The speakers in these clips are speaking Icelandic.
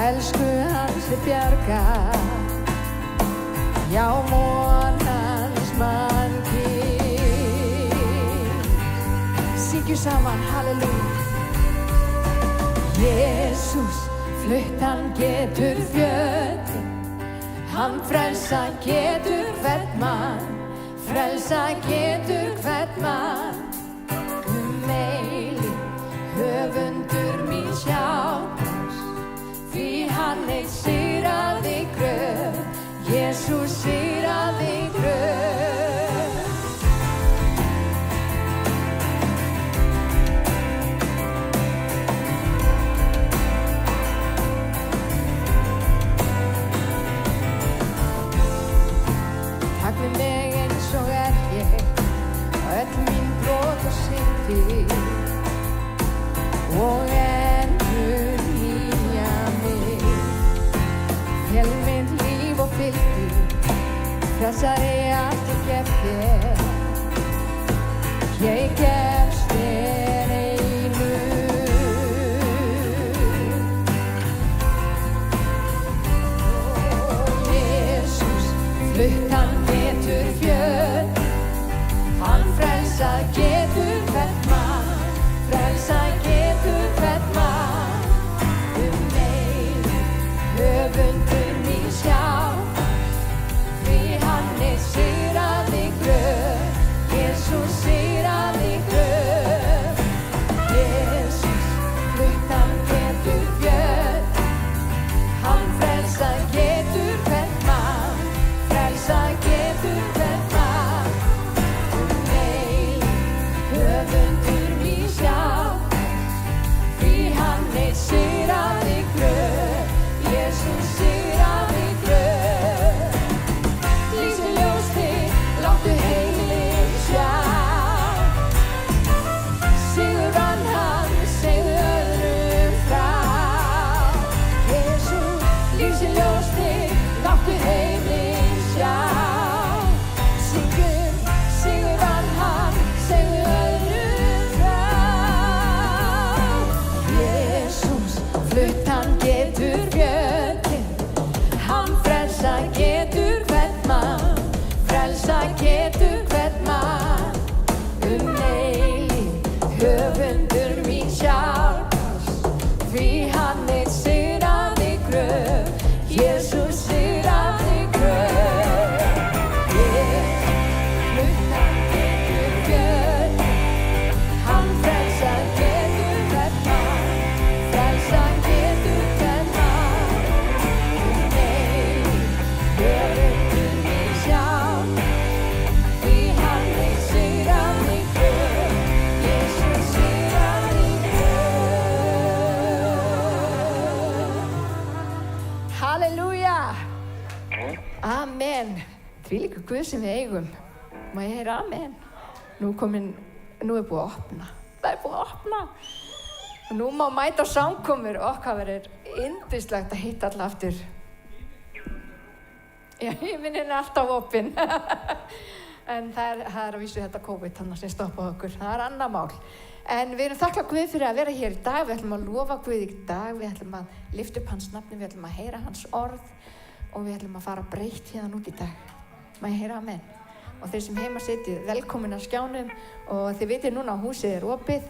Elsku hans bjargar, já von hans mannkyn. Syngjum saman, halleluja. Jesús, flutt hann getur fjöllin, hann frelsa getur hvern mann, frelsa getur hvern mann. Eilíf, höfundur mín sjálfs, því hann eitt sigraði gröf, Jesús sigraði gröf. Takk við mig eins og ég, öll mín brot og syndir, og endurnýja mig. Féll mitt líf og fylgdi, frelsari allt ég gef þér. Ég gefst þér einu. Jesús, flutt hann getur fjöll, hann frelsa getur hvern mann, frelsa getur hvern mann. Eilíf, höfundur mín sjálfs, því hann eitt sigraði gröf, Jesús sigraði gröf. Jesús, flutt hann getur fjöll, hann frelsa getur hvern mann, frelsa getur hvern mann. Eilíf, höfundur mín sjálfs, því hann eitt sigraði gröf, Jesús sigraði gröf. Lýsi ljós þitt, láttu heilin sjá, sigran hann, segðu öðrum frá. Jesús, lýsi ljós þitt, láttu heilin sjá, syngjum, sigran hann, segðu öðrum frá. Jesús, flutt hann getur fjöllin, hann frelsa getur hvern mann, frelsa getur hvern mann. Eilíf, höfundur mín sjálfs, því hann eitt sigraði gröf, Jesús sigraði gröf. Flutt hann getur fjöll, hann frelsa getur hvern mann, frelsa getur hvern mann. Eilíf, höfundur mín sjálfs, því hann eitt sigraði gröf, Jesús sigraði gröf. Halleluja! Amen. Þvílíkur Guð sem við eigum. Má ég heyra amen? Nú er búið að opna. Það er búið að opna. Og nú má mæta á samkomur og okkar verður yndislegt að hitta alla aftur. Já, himinninn er alltaf opinn. En það er að vísu þetta COVID þannig sem stoppaði okkur. Það er annað mál. En við erum þakklátt Guð fyrir að vera hér í dag. Við ætlum að lofa Guð í dag. Við ætlum að lyfta upp hans nafni. Við ætlum að heyra hans orð. Og við ætlum að fara breytt hérna út í dag. Má ég heyra amen? Og þeir sem heima sitið, velkomin að skjánum. Og þið vitið núna að húsið er opið.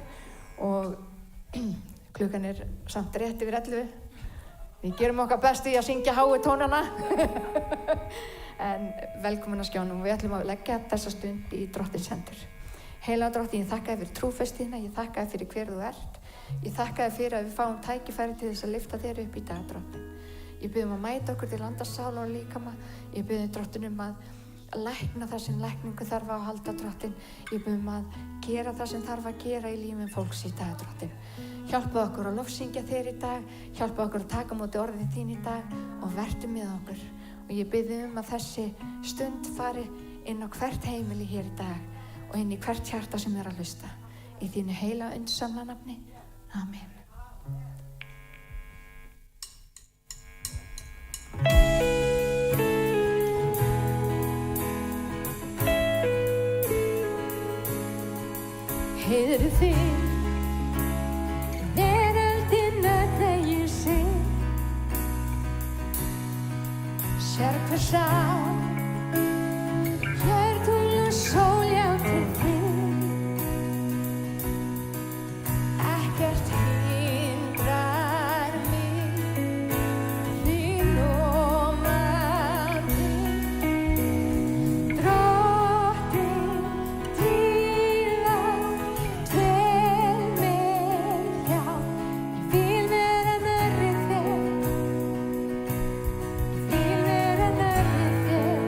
Og klukkan er samt rétt yfir 11. Við gerum okkar bestu í að syngja háu tónana. En velkomin að skjánum. Við ætlum að leggja þessa stund í Drottins hendur. Heilaga Drottinn, ég þakka þér fyrir trúfestina. Ég þakka þér fyrir hver þú ert. Ég þakka þér fyrir að við fáum tækifæri til þess að lyfta þér upp í dag, Drottinn. Ég bið að mæta okkur til landa, sálar og líkama. Ég bið Drottinn að lækna það sem lækningu þarf að halda, Drottinn. Ég bið að gera það sem þarf að gera í lífum fólks í dag, Drottinn. Hjálpa okkur að lofsyngja þér í dag. Hjálpa okkur að taka á móti orðin þín í dag og vertu með okkur. Og ég bið að þessi stund fari inn á hvert heimili hér í dag og inn í hvert hjarta sem er að hlusta. Í þínu heila undsamla nafni. Amen. Heyrðu þig, veröldin öll þegar ég seg, sér hver sá. Hér tungl og sól, já til þín. Ekkert hindrar mig, þín lofandi. Drottinn dýrðar, dvel mig hjá. Ég vil vera nærri þér. Ég vil vera nærri þér.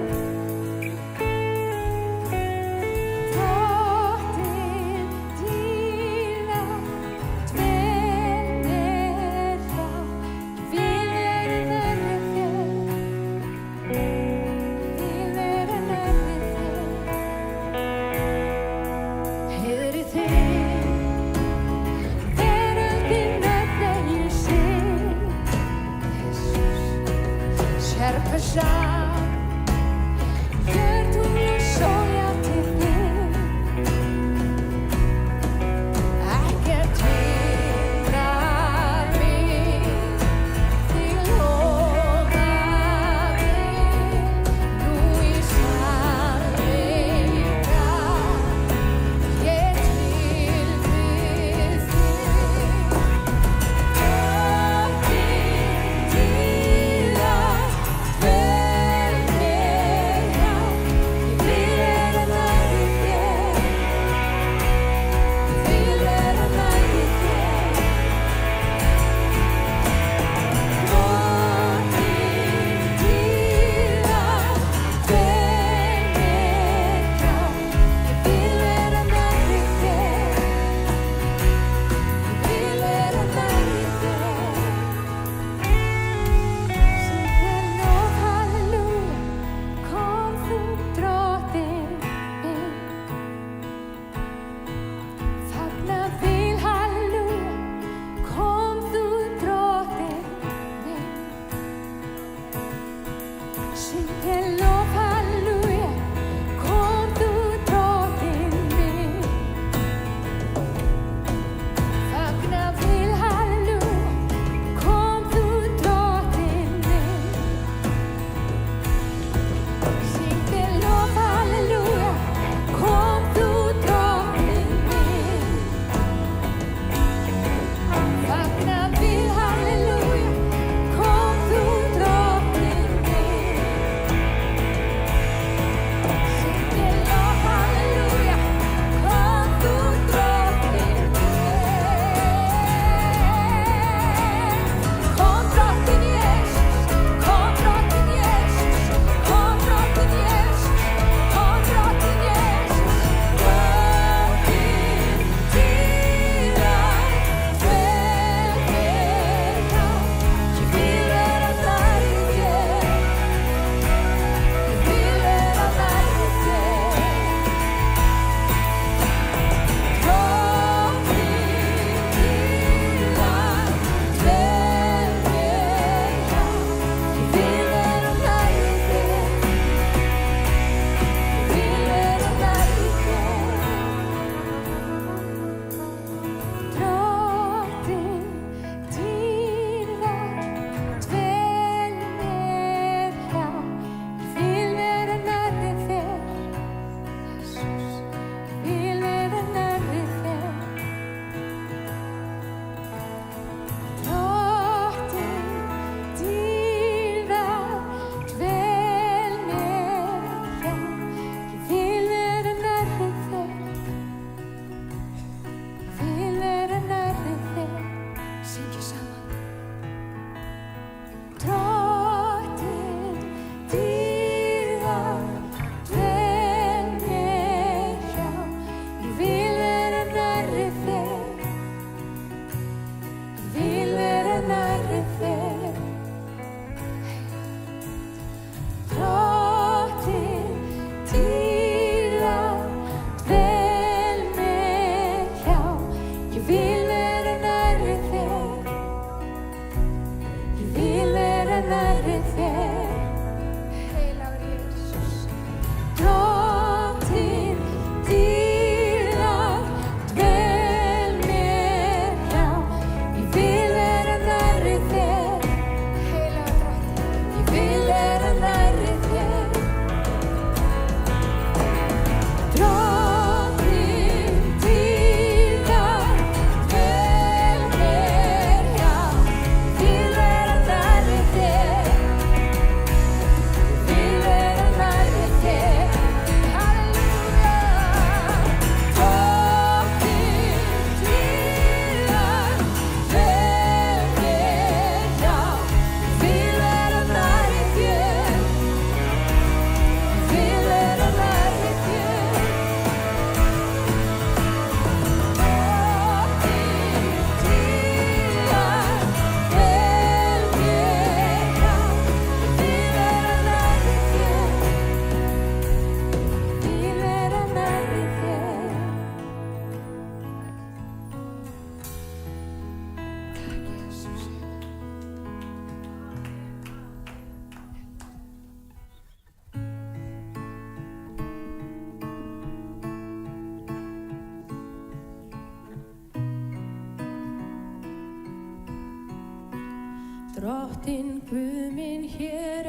Drottinn Guð minn hér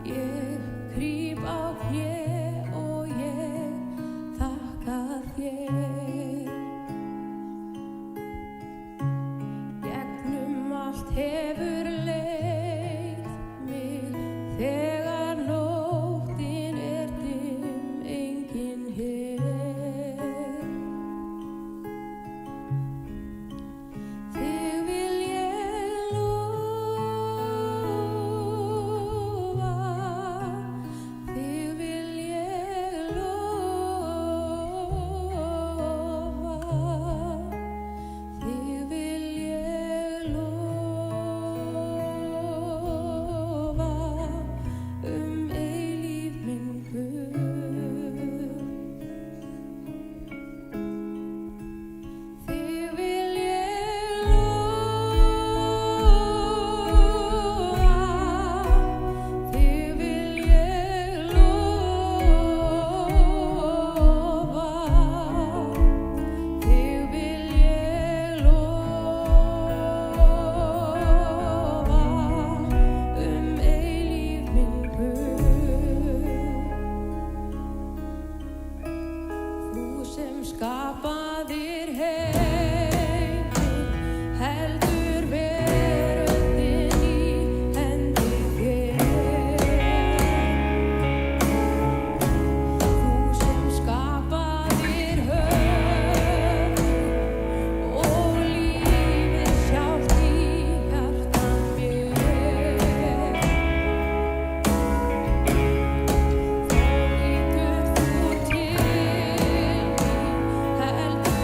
ég krýp á kné og ég þakka þér. Gegnum allt hefur leitt mig þegar nóttin dimm, enginn hér. Þig vil ég lofa, þig vil ég lofa, þig vil ég lofa eilíf minn Guð. Þig vil ég lofa, þig vil ég lofa, þig vil ég lofa eilíf minn Guð. Þú sem skapaðir heiminn, heldur veröldin í hendi þér. Þú sem skapaðir höfin og lífið sjálft í hjarta mér. Þá lítur þú til mín, heldur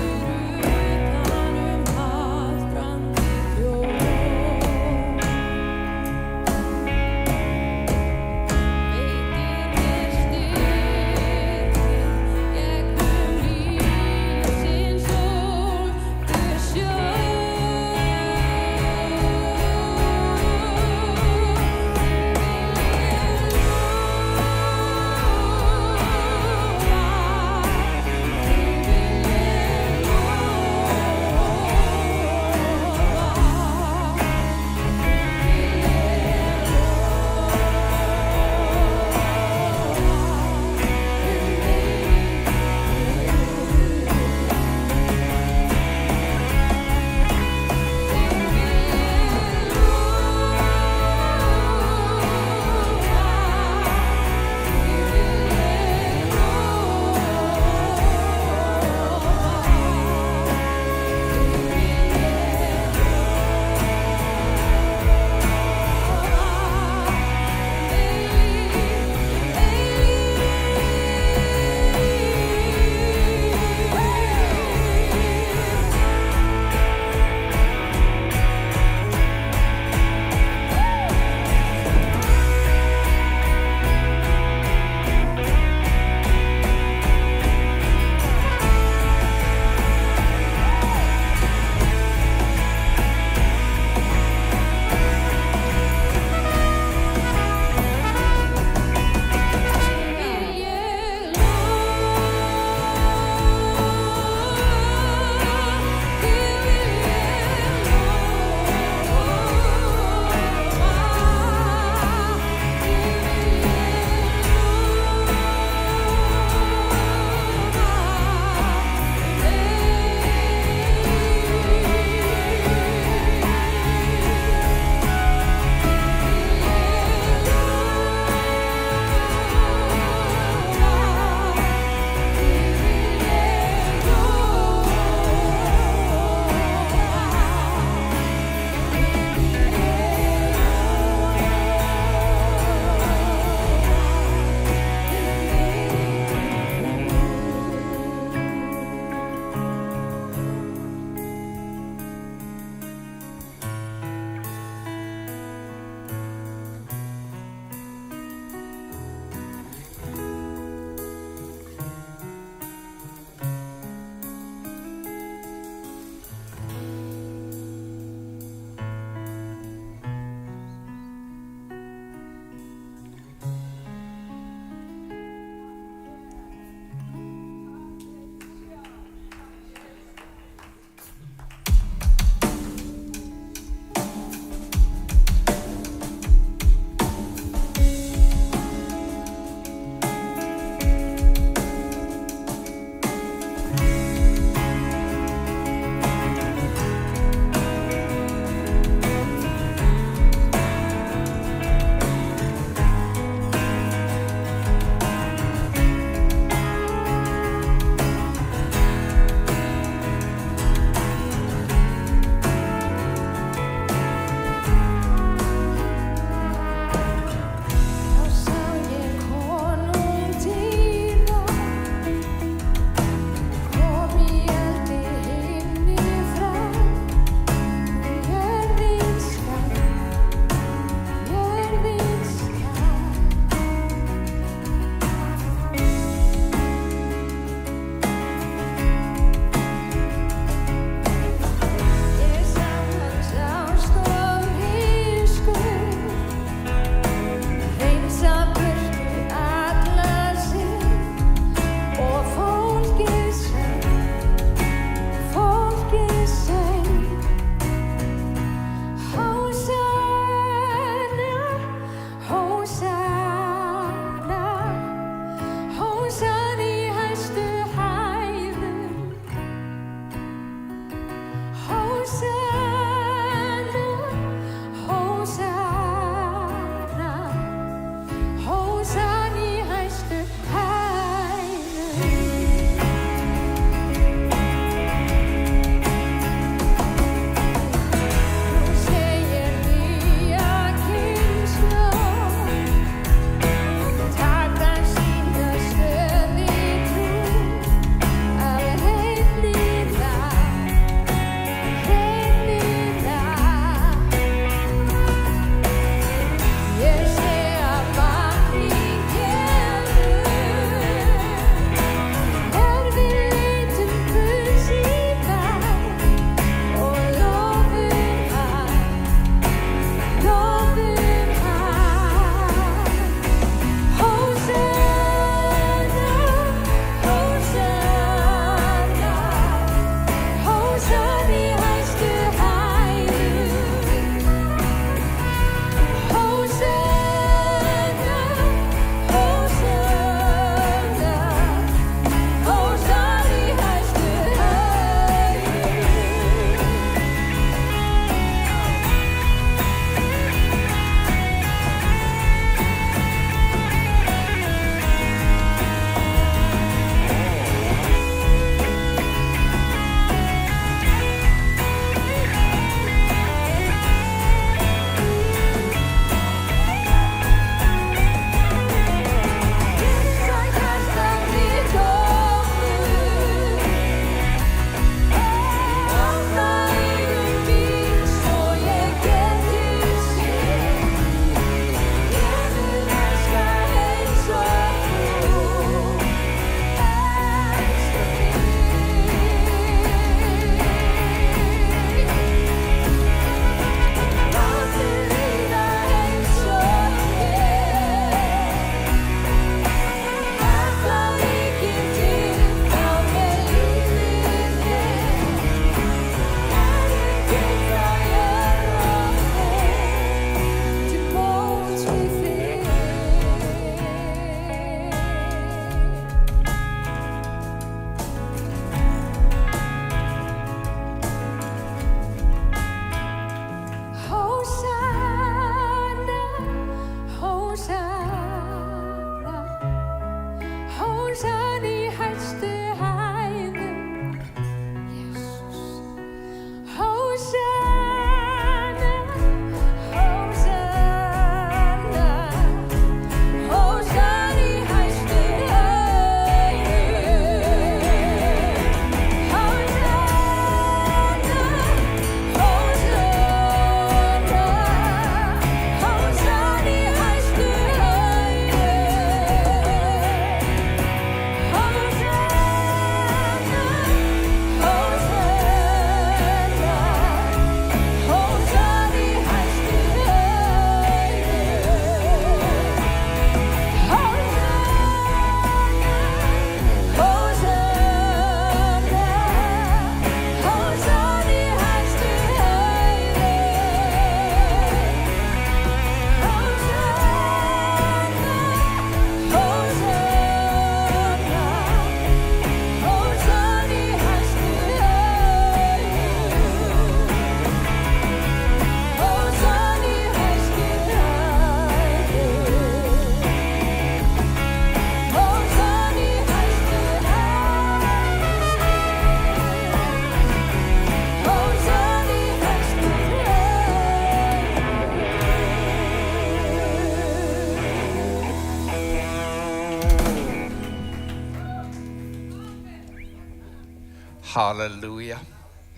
Halleluja,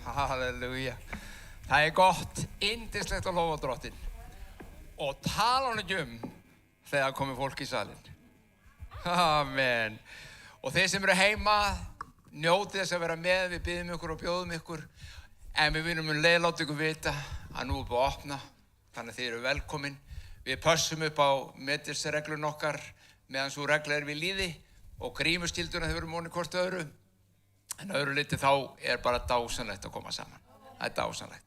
halleluja. Það gott, yndislegt að lofa Drottinn. Og tala hann ekki þegar komið fólk í salinn. Amen. Og þeir sem eru heima, njótið þess að vera með, við biðjum ykkur og bjóðum ykkur. En við viljum láta ykkur vita að nú búið að opna, þannig að þið eru velkomin. Við pössum upp á meðilsreglun okkar meðan svo regla við lýði og grímuskilduna þau verum onni hvort öðru. En öðru liti þá bara dásanlegt að koma saman. Það dásanlegt.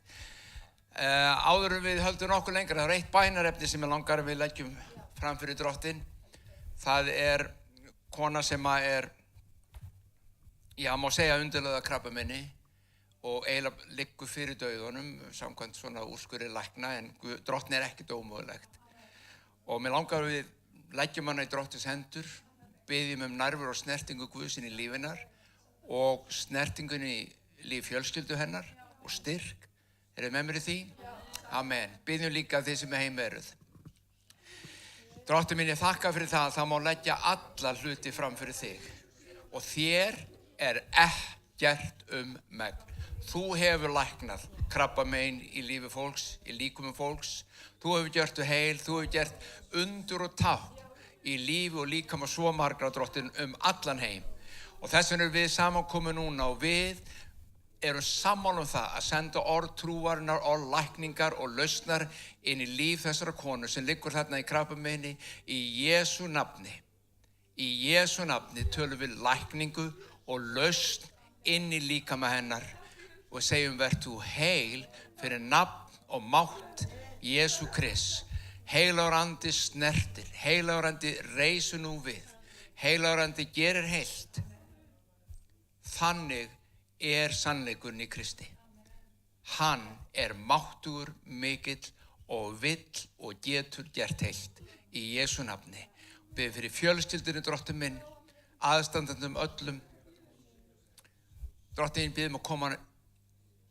Áður við höldum nokkuð lengra, það eitt bænarefni sem langar við leggjum fram fyrir Drottinn. Það kona sem má segja undirlega krabbameini og eiginlega liggur fyrir dauðanum samkvæmt svona úrskurði lækna, en Drottinn ekkert ómögulegt. Og mér langar við leggjum hana í Drottins hendur, biðjum nærveru og snertingu Guðsinn í lífinar og snertingunni í líf fjölskyldu hennar og styrk. Þið með mér í því? Amen. Biðjum líka þið sem heim eruð. Drottinn minn, ég þakka fyrir það má leggja alla hluti fram fyrir þig. Og þér ekkert megn. Þú hefur læknað krabbamein í lífi fólks, í líkumum fólks. Þú hefur gert þau heil, þú hefur gert undur og tákn í lífi og líkama svo margra, Drottinn, allan heim. Og þess vegna við samankomin núna og við erum sammála það að senda orð trúarinnar, orð lækningar og lausnar inn í líf þessara konu sem liggur þarna í krabbameini í Jesú nafni. Í Jesú nafni tölum við lækningu og lausn inn í líkama hennar og segjum vertu heil fyrir nafn og mátt Jesú Krist. Heilagur andi snertir, heilagur andi reisu nú við, heilagur andi gerir heilt. Þannig sannleikurinn í Kristi. Hann máttugur mikill og vill og getur gert heilt í Jesú nafni. Bið fyrir fjölskyldunni, Drottinn minn, aðstandendum öllum. Drottinn, biðum að koma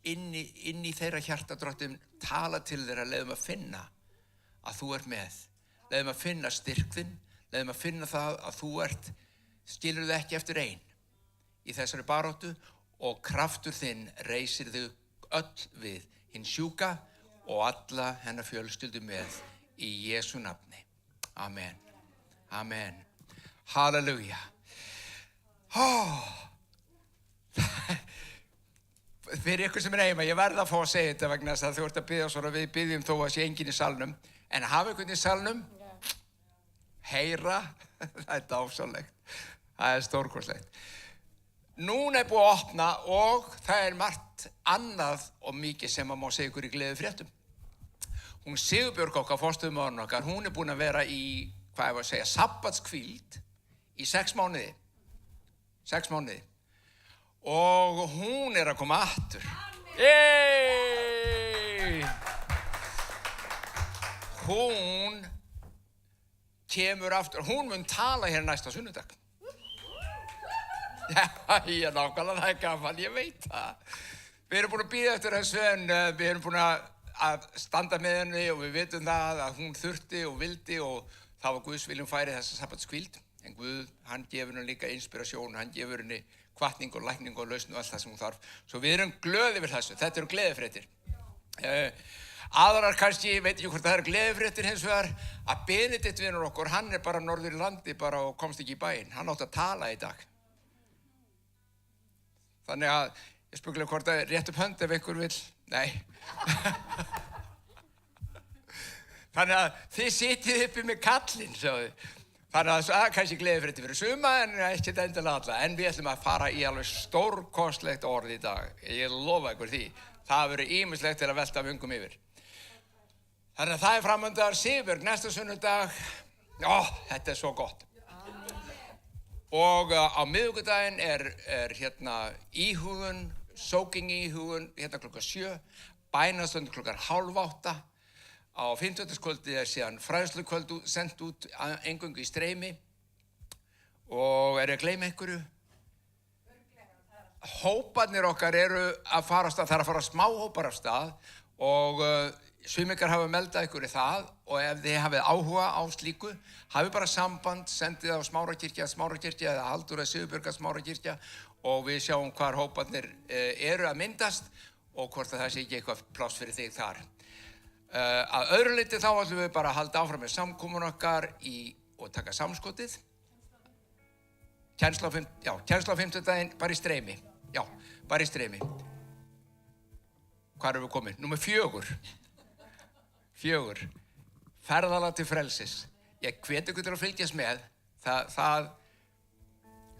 inn í þeirra hjarta, Drottinn, tala til þeirra, leiðum að finna að þú með. Leiðum að finna styrkðinn, leiðum að finna það að þú skilur þið ekki eftir ein í þessari baráttu og kraftur þinn reisir þau öll við hinn sjúka og alla hennar fjölskyldu með í Jesú nafni. Amen. Amen. Halleluja. Fyrir ykkur sem heima, ég verð að fá að segja þetta vegna þess að þú ert að biðja svona, við biðjum þó að sé enginn í salnum, en hafa ykkur í salnum, heyra, það dásamlegt, það stórkostlegt. Núna búið að opna og það margt annað og mikið sem má segja ykkur í gleðifréttum. Hún Sigurbjörg okkar, forstöðumaðurinn okkar, hún búin að vera í, sabbatskvíld í 6 mánuði. 6 mánuði. Og hún að koma aftur. Hún kemur aftur, hún mun tala hér næsta sunnudag. Já, nákvæmlega, það gaman, ég veit það. Við erum búin að bíða eftir þessu en við erum búin að standa með henni og við vitum það að hún þurfti og vildi og það var Guðs viljum færi þessa sabbatskvíld. En Guð, hann gefur henni líka inspirasjón, hann gefur henni hvatning og lækning og lausn og allt það sem hún þarf. Svo við erum glöð yfir þessu, þetta eru gleðifréttir. Aðrar kannski, ég veit ekki hvort það eru gleðifréttir hins vegar, að Benedikt vinur okkur, hann bara norður í landi bara og komst ekki í bæinn. Hann átti að tala í dag. Þannig að ég spurglega hvort að rétt upp hönd ef einhver vill. Nei. Þannig að þið sitið uppi með kallinn, sjáðu. Þannig að það kannski gleðifréttir fyrir suma en ekkert endilega alla. En við ætlum að fara í alveg stórkostlegt orð í dag. Ég lofa ykkur því. Það verður ýmislegt til að velta vöngum yfir. Þannig að það framöndan Sigurbjörg næsta sunnudag. Þetta svo gott. Og á miðvikudaginn hérna íhugun, soaking íhugun, hérna klukkan 7, bænastund klukkan 7:30. Á 50. síðan fræðslukvöld sendt út eingöngu í streymi. Og ég að gleyma einhverju? Hóparnir okkar að fara af stað, það að fara smáhópar af stað og sumikar hafa meldað ykkur í það og ef þið hafið áhuga á slíku, hafið bara samband, sendið á Smárakirkja eða Halldór eða Sigurbjörg Smárakirkja og við sjáum hvar hóparnir eru að myndast og hvort að það sé ekki eitthvað pláss fyrir þig þar. Að öðru leyti þá ætlum við bara að halda áfram með samkomun okkar og taka samskotið. Kennsla á fimmtudaginn, bara í streymi. Já, bara í streymi. Hvar erum við komin? Númer 4. 4. Ferðalag til frelsis. Ég hvet ykkur til að fylgjast með. Það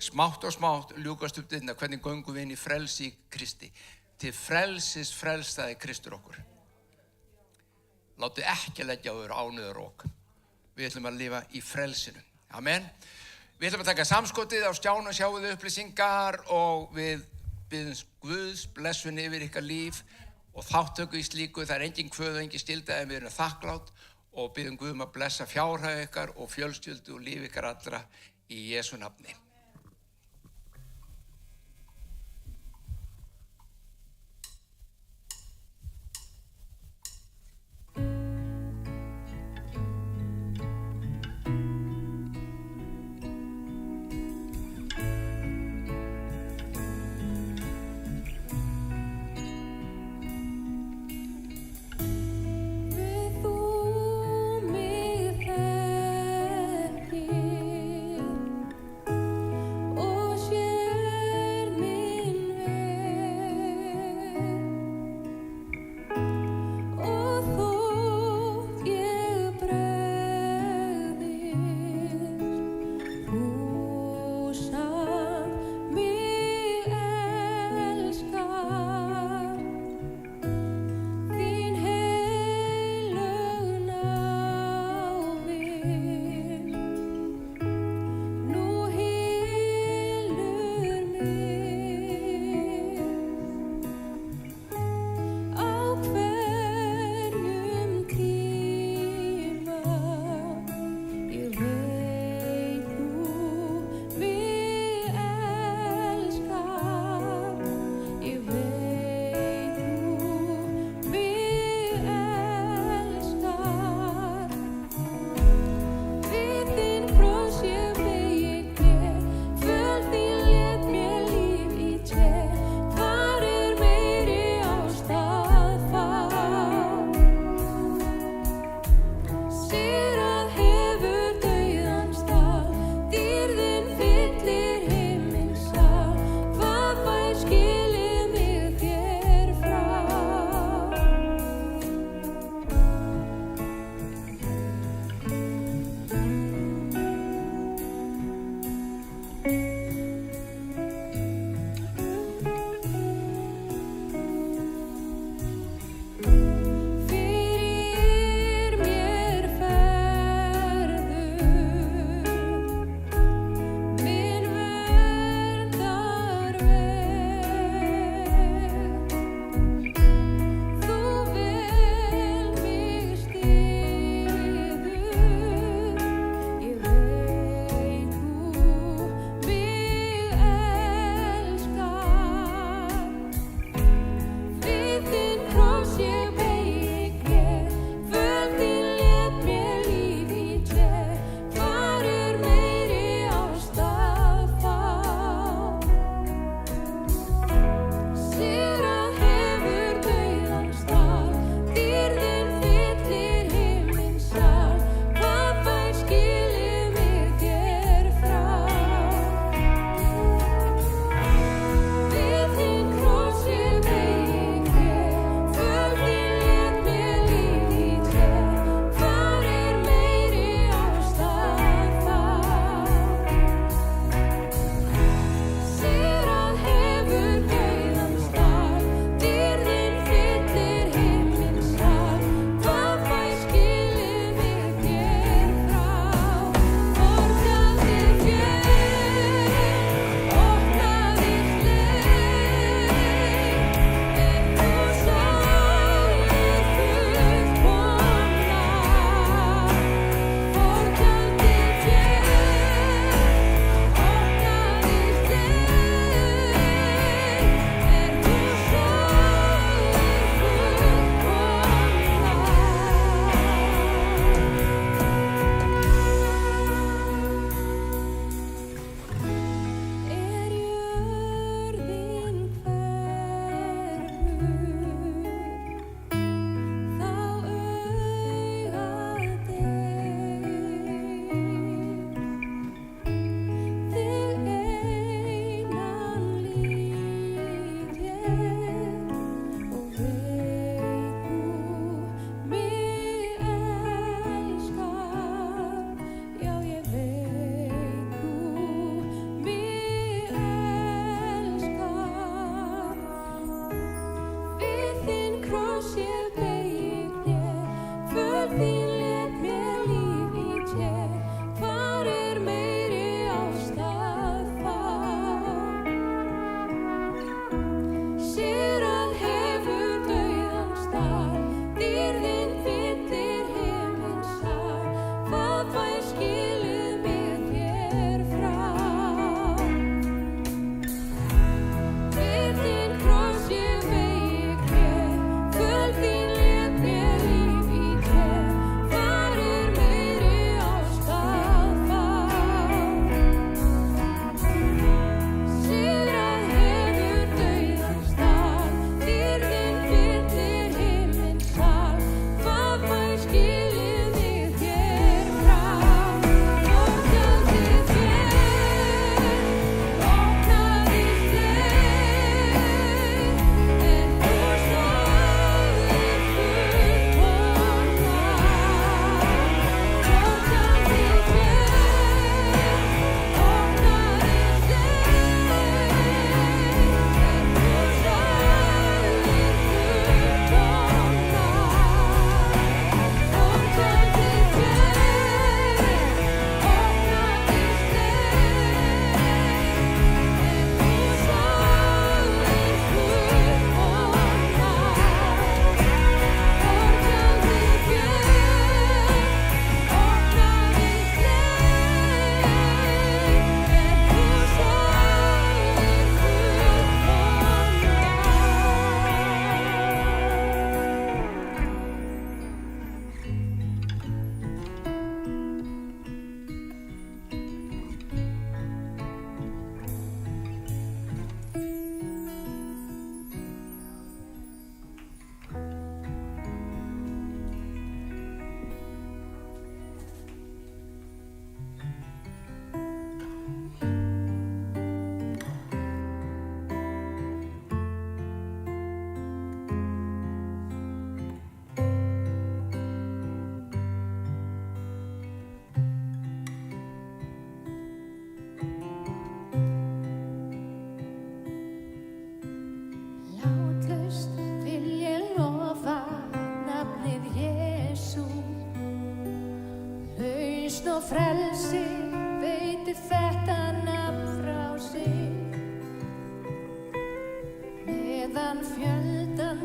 smátt og smátt ljúkast upp þetta hvernig göngum við inn í frelsi í Kristi. Til frelsis frelsaði Kristur okkur. Látið ekki leggja á þér ánauðar ok. Við ætlum að lifa í frelsinu. Amen. Við ætlum að taka samskotið á skjánum, sjáum þið upplýsingar og við biðum Guðs blessun yfir ykkar líf og þáttöku í slíku. Það er engin kvöð og engin skylda en við erum þakklátt og biðum Guð að blessa fjárhag ykkar og fjölskyldu og líf ykkar allra í Jesú nafni. Við þú mig þekkir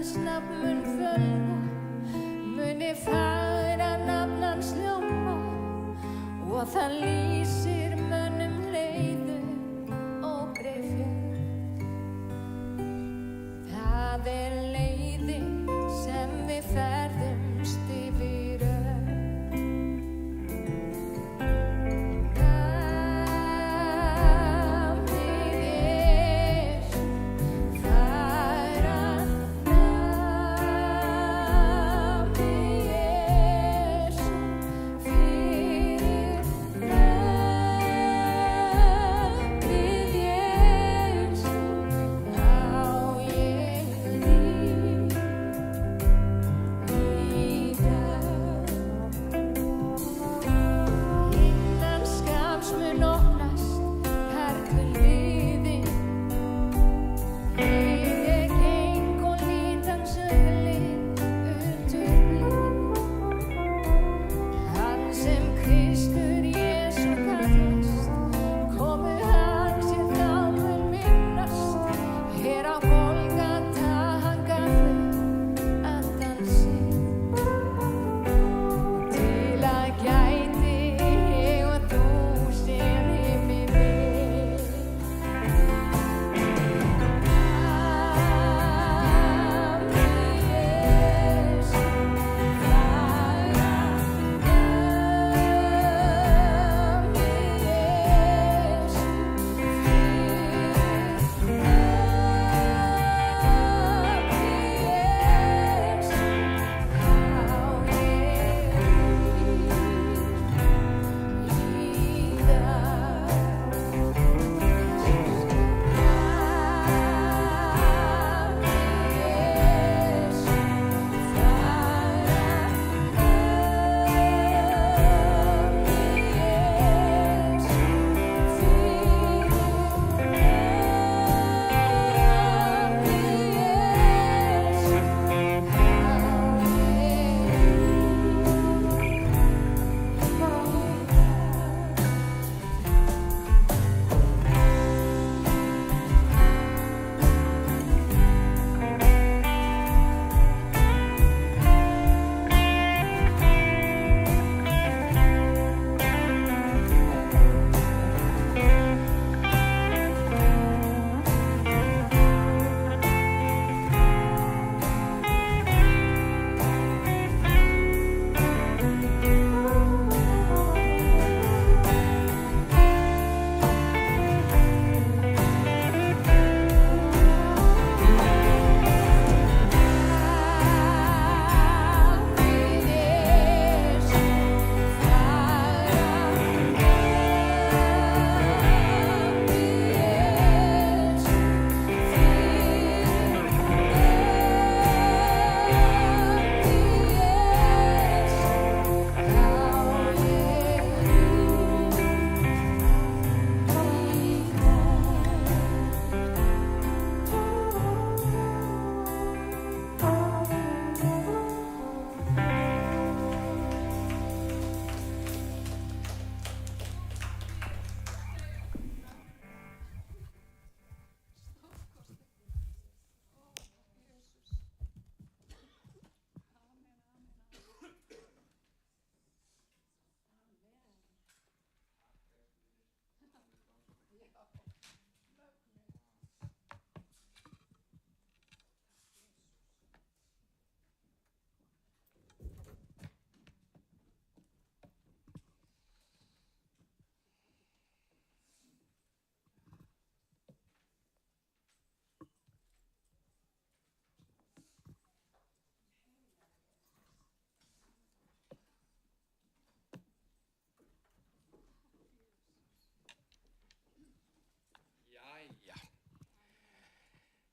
hans nafn mun fjölga, muni fagra nafn hans hljóma og það lýsir mönnum leiðu og greifjör. Það leiðin sem við ferðumst yfir öll.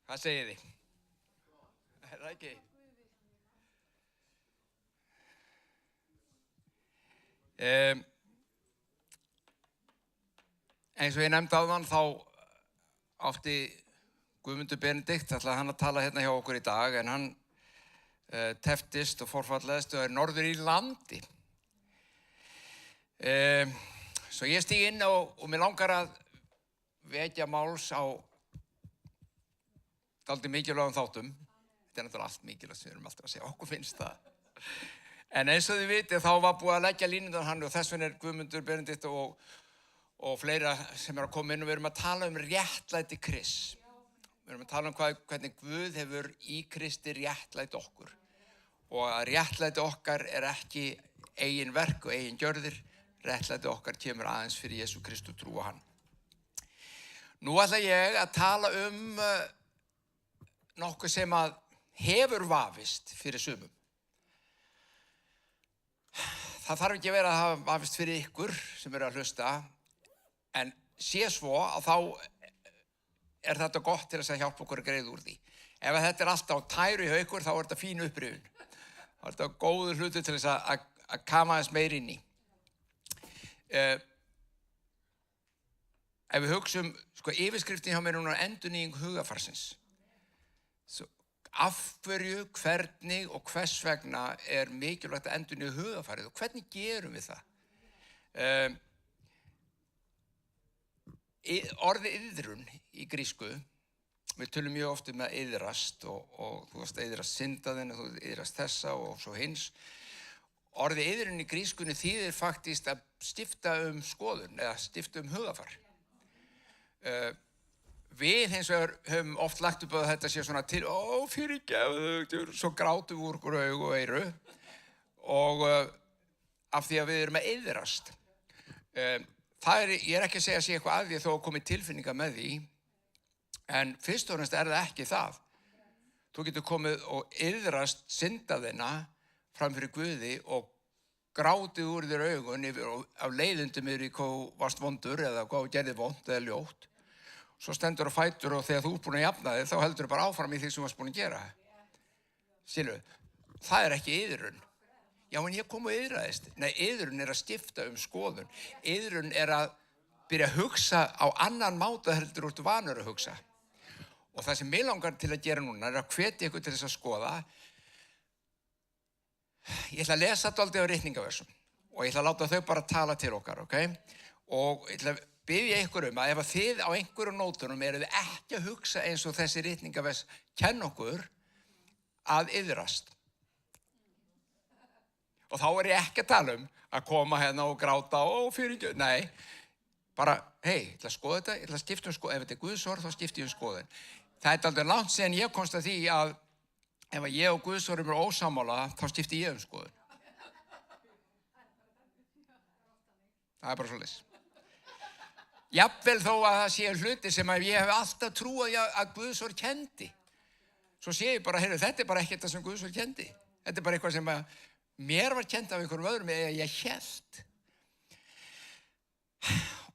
Hvað segið þið? Er það ekki? Eins og ég nefndi áðan þá átti Guðmundur Benedikt, ætlaði hann að tala hérna hjá okkur í dag, en hann teftist og forfallaðist og er norður í landi. Svo ég stíg inn og mér langar að vekja máls á dálítið mikilvægum þáttum. þetta náttúrulega allt mikilvægt sem við erum alltaf að segja, okkur finnst það. En eins og þið vitið, þá var búið að leggja línurnar hann og þess vegna Guðmundur, Benedikt og fleira sem að koma inn og við erum að tala réttlæti Krists. Við erum að tala hvernig Guð hefur í Kristi réttlæti okkur. Og að réttlæti okkar ekki eigin verk og eigin gjörðir. Réttlæti okkar kemur aðeins fyrir Jesú Kristu trú á hann. Nú ætla ég að tala nokkuð sem að hefur vafist fyrir sumum. Það þarf ekki að vera að hafa vafist fyrir ykkur sem eru að hlusta, en sé svo að þá þetta gott til þess að hjálpa okkur að greiða úr því. Ef þetta alltaf tæru hjá ykkur, þá þetta fín upprifun. Þá þetta góður hlutur til þess að kama aðeins meir inn í. Ef við hugsum, yfirskriftin hjá mér núna endurnýjing hugarfarsins. Af hverju, hvernig og hvers vegna mikilvægt að endurnýja hugarfarið og hvernig gerum við það? Orðið iðrun í grísku, við tölum mjög oft að iðrast og þú varst að iðrast syndaðinn og þú iðrast þessa og svo hins. Orðið iðrun í grískunni þýðir faktist að stifta skoðun eða stifta hugarfar. Við hins vegar höfum oft lagt upp að þetta sé svona til, fyrirgefðu, svo grátum við úr okkur augu og eyru og af því að við erum að iðrast. Ég ekki að segja að sé eitthvað að því þó að komi tilfinninga með því, en fyrst og fremst það ekki það. Þú getur komið og iðrast syndaðina fram fyrir Guði og grátið úr þér augun af leiðundum yfir í hvað varst vondur eða hvað gerði vont eða ljótt. Svo stendur á fætur og þegar þú ert búin að jafna þig, þá heldur þú bara áfram í því sem þú varst búin að gera. Skilur, það ekki iðrun. Já, en ég kom og iðraðist. Nei, iðrun að skipta skoðun. Iðrun að byrja að hugsa á annan máta heldur þú ert vanur að hugsa. Og það sem mig langar til að gera núna að hvetja ykkur til þess að skoða. Ég ætla að lesa dálítið á ritningaversum og ég ætla að láta þau bara tala til okkar, ok? Og ég ætla að biðja ykkur að ef þið á einhverjum nótunum eruð ekki að hugsa eins og þessi ritningavers kenna okkur að iðrast. Og þá ég ekki að tala að koma hérna og gráta og fyrirgefðu. Nei, bara, ég ætla að skoða þetta, ég ætla að skipta skoðun. Ef þetta Guðs orð, þá skipti ég skoðun. Það aldrei langt síðan ég komst að því að ef ég og Guðs orð eru ósammála, þá skipti ég skoðun. Það bara svoleiðis. Jafnvel þó að það sé hluti sem ég hef alltaf trúað að Guðs orð kendi. Svo sé ég bara, þetta bara ekki þetta sem Guðs orð kendi. Þetta bara eitthvað sem mér var kent af einhverjum öðrum eða ég hélt.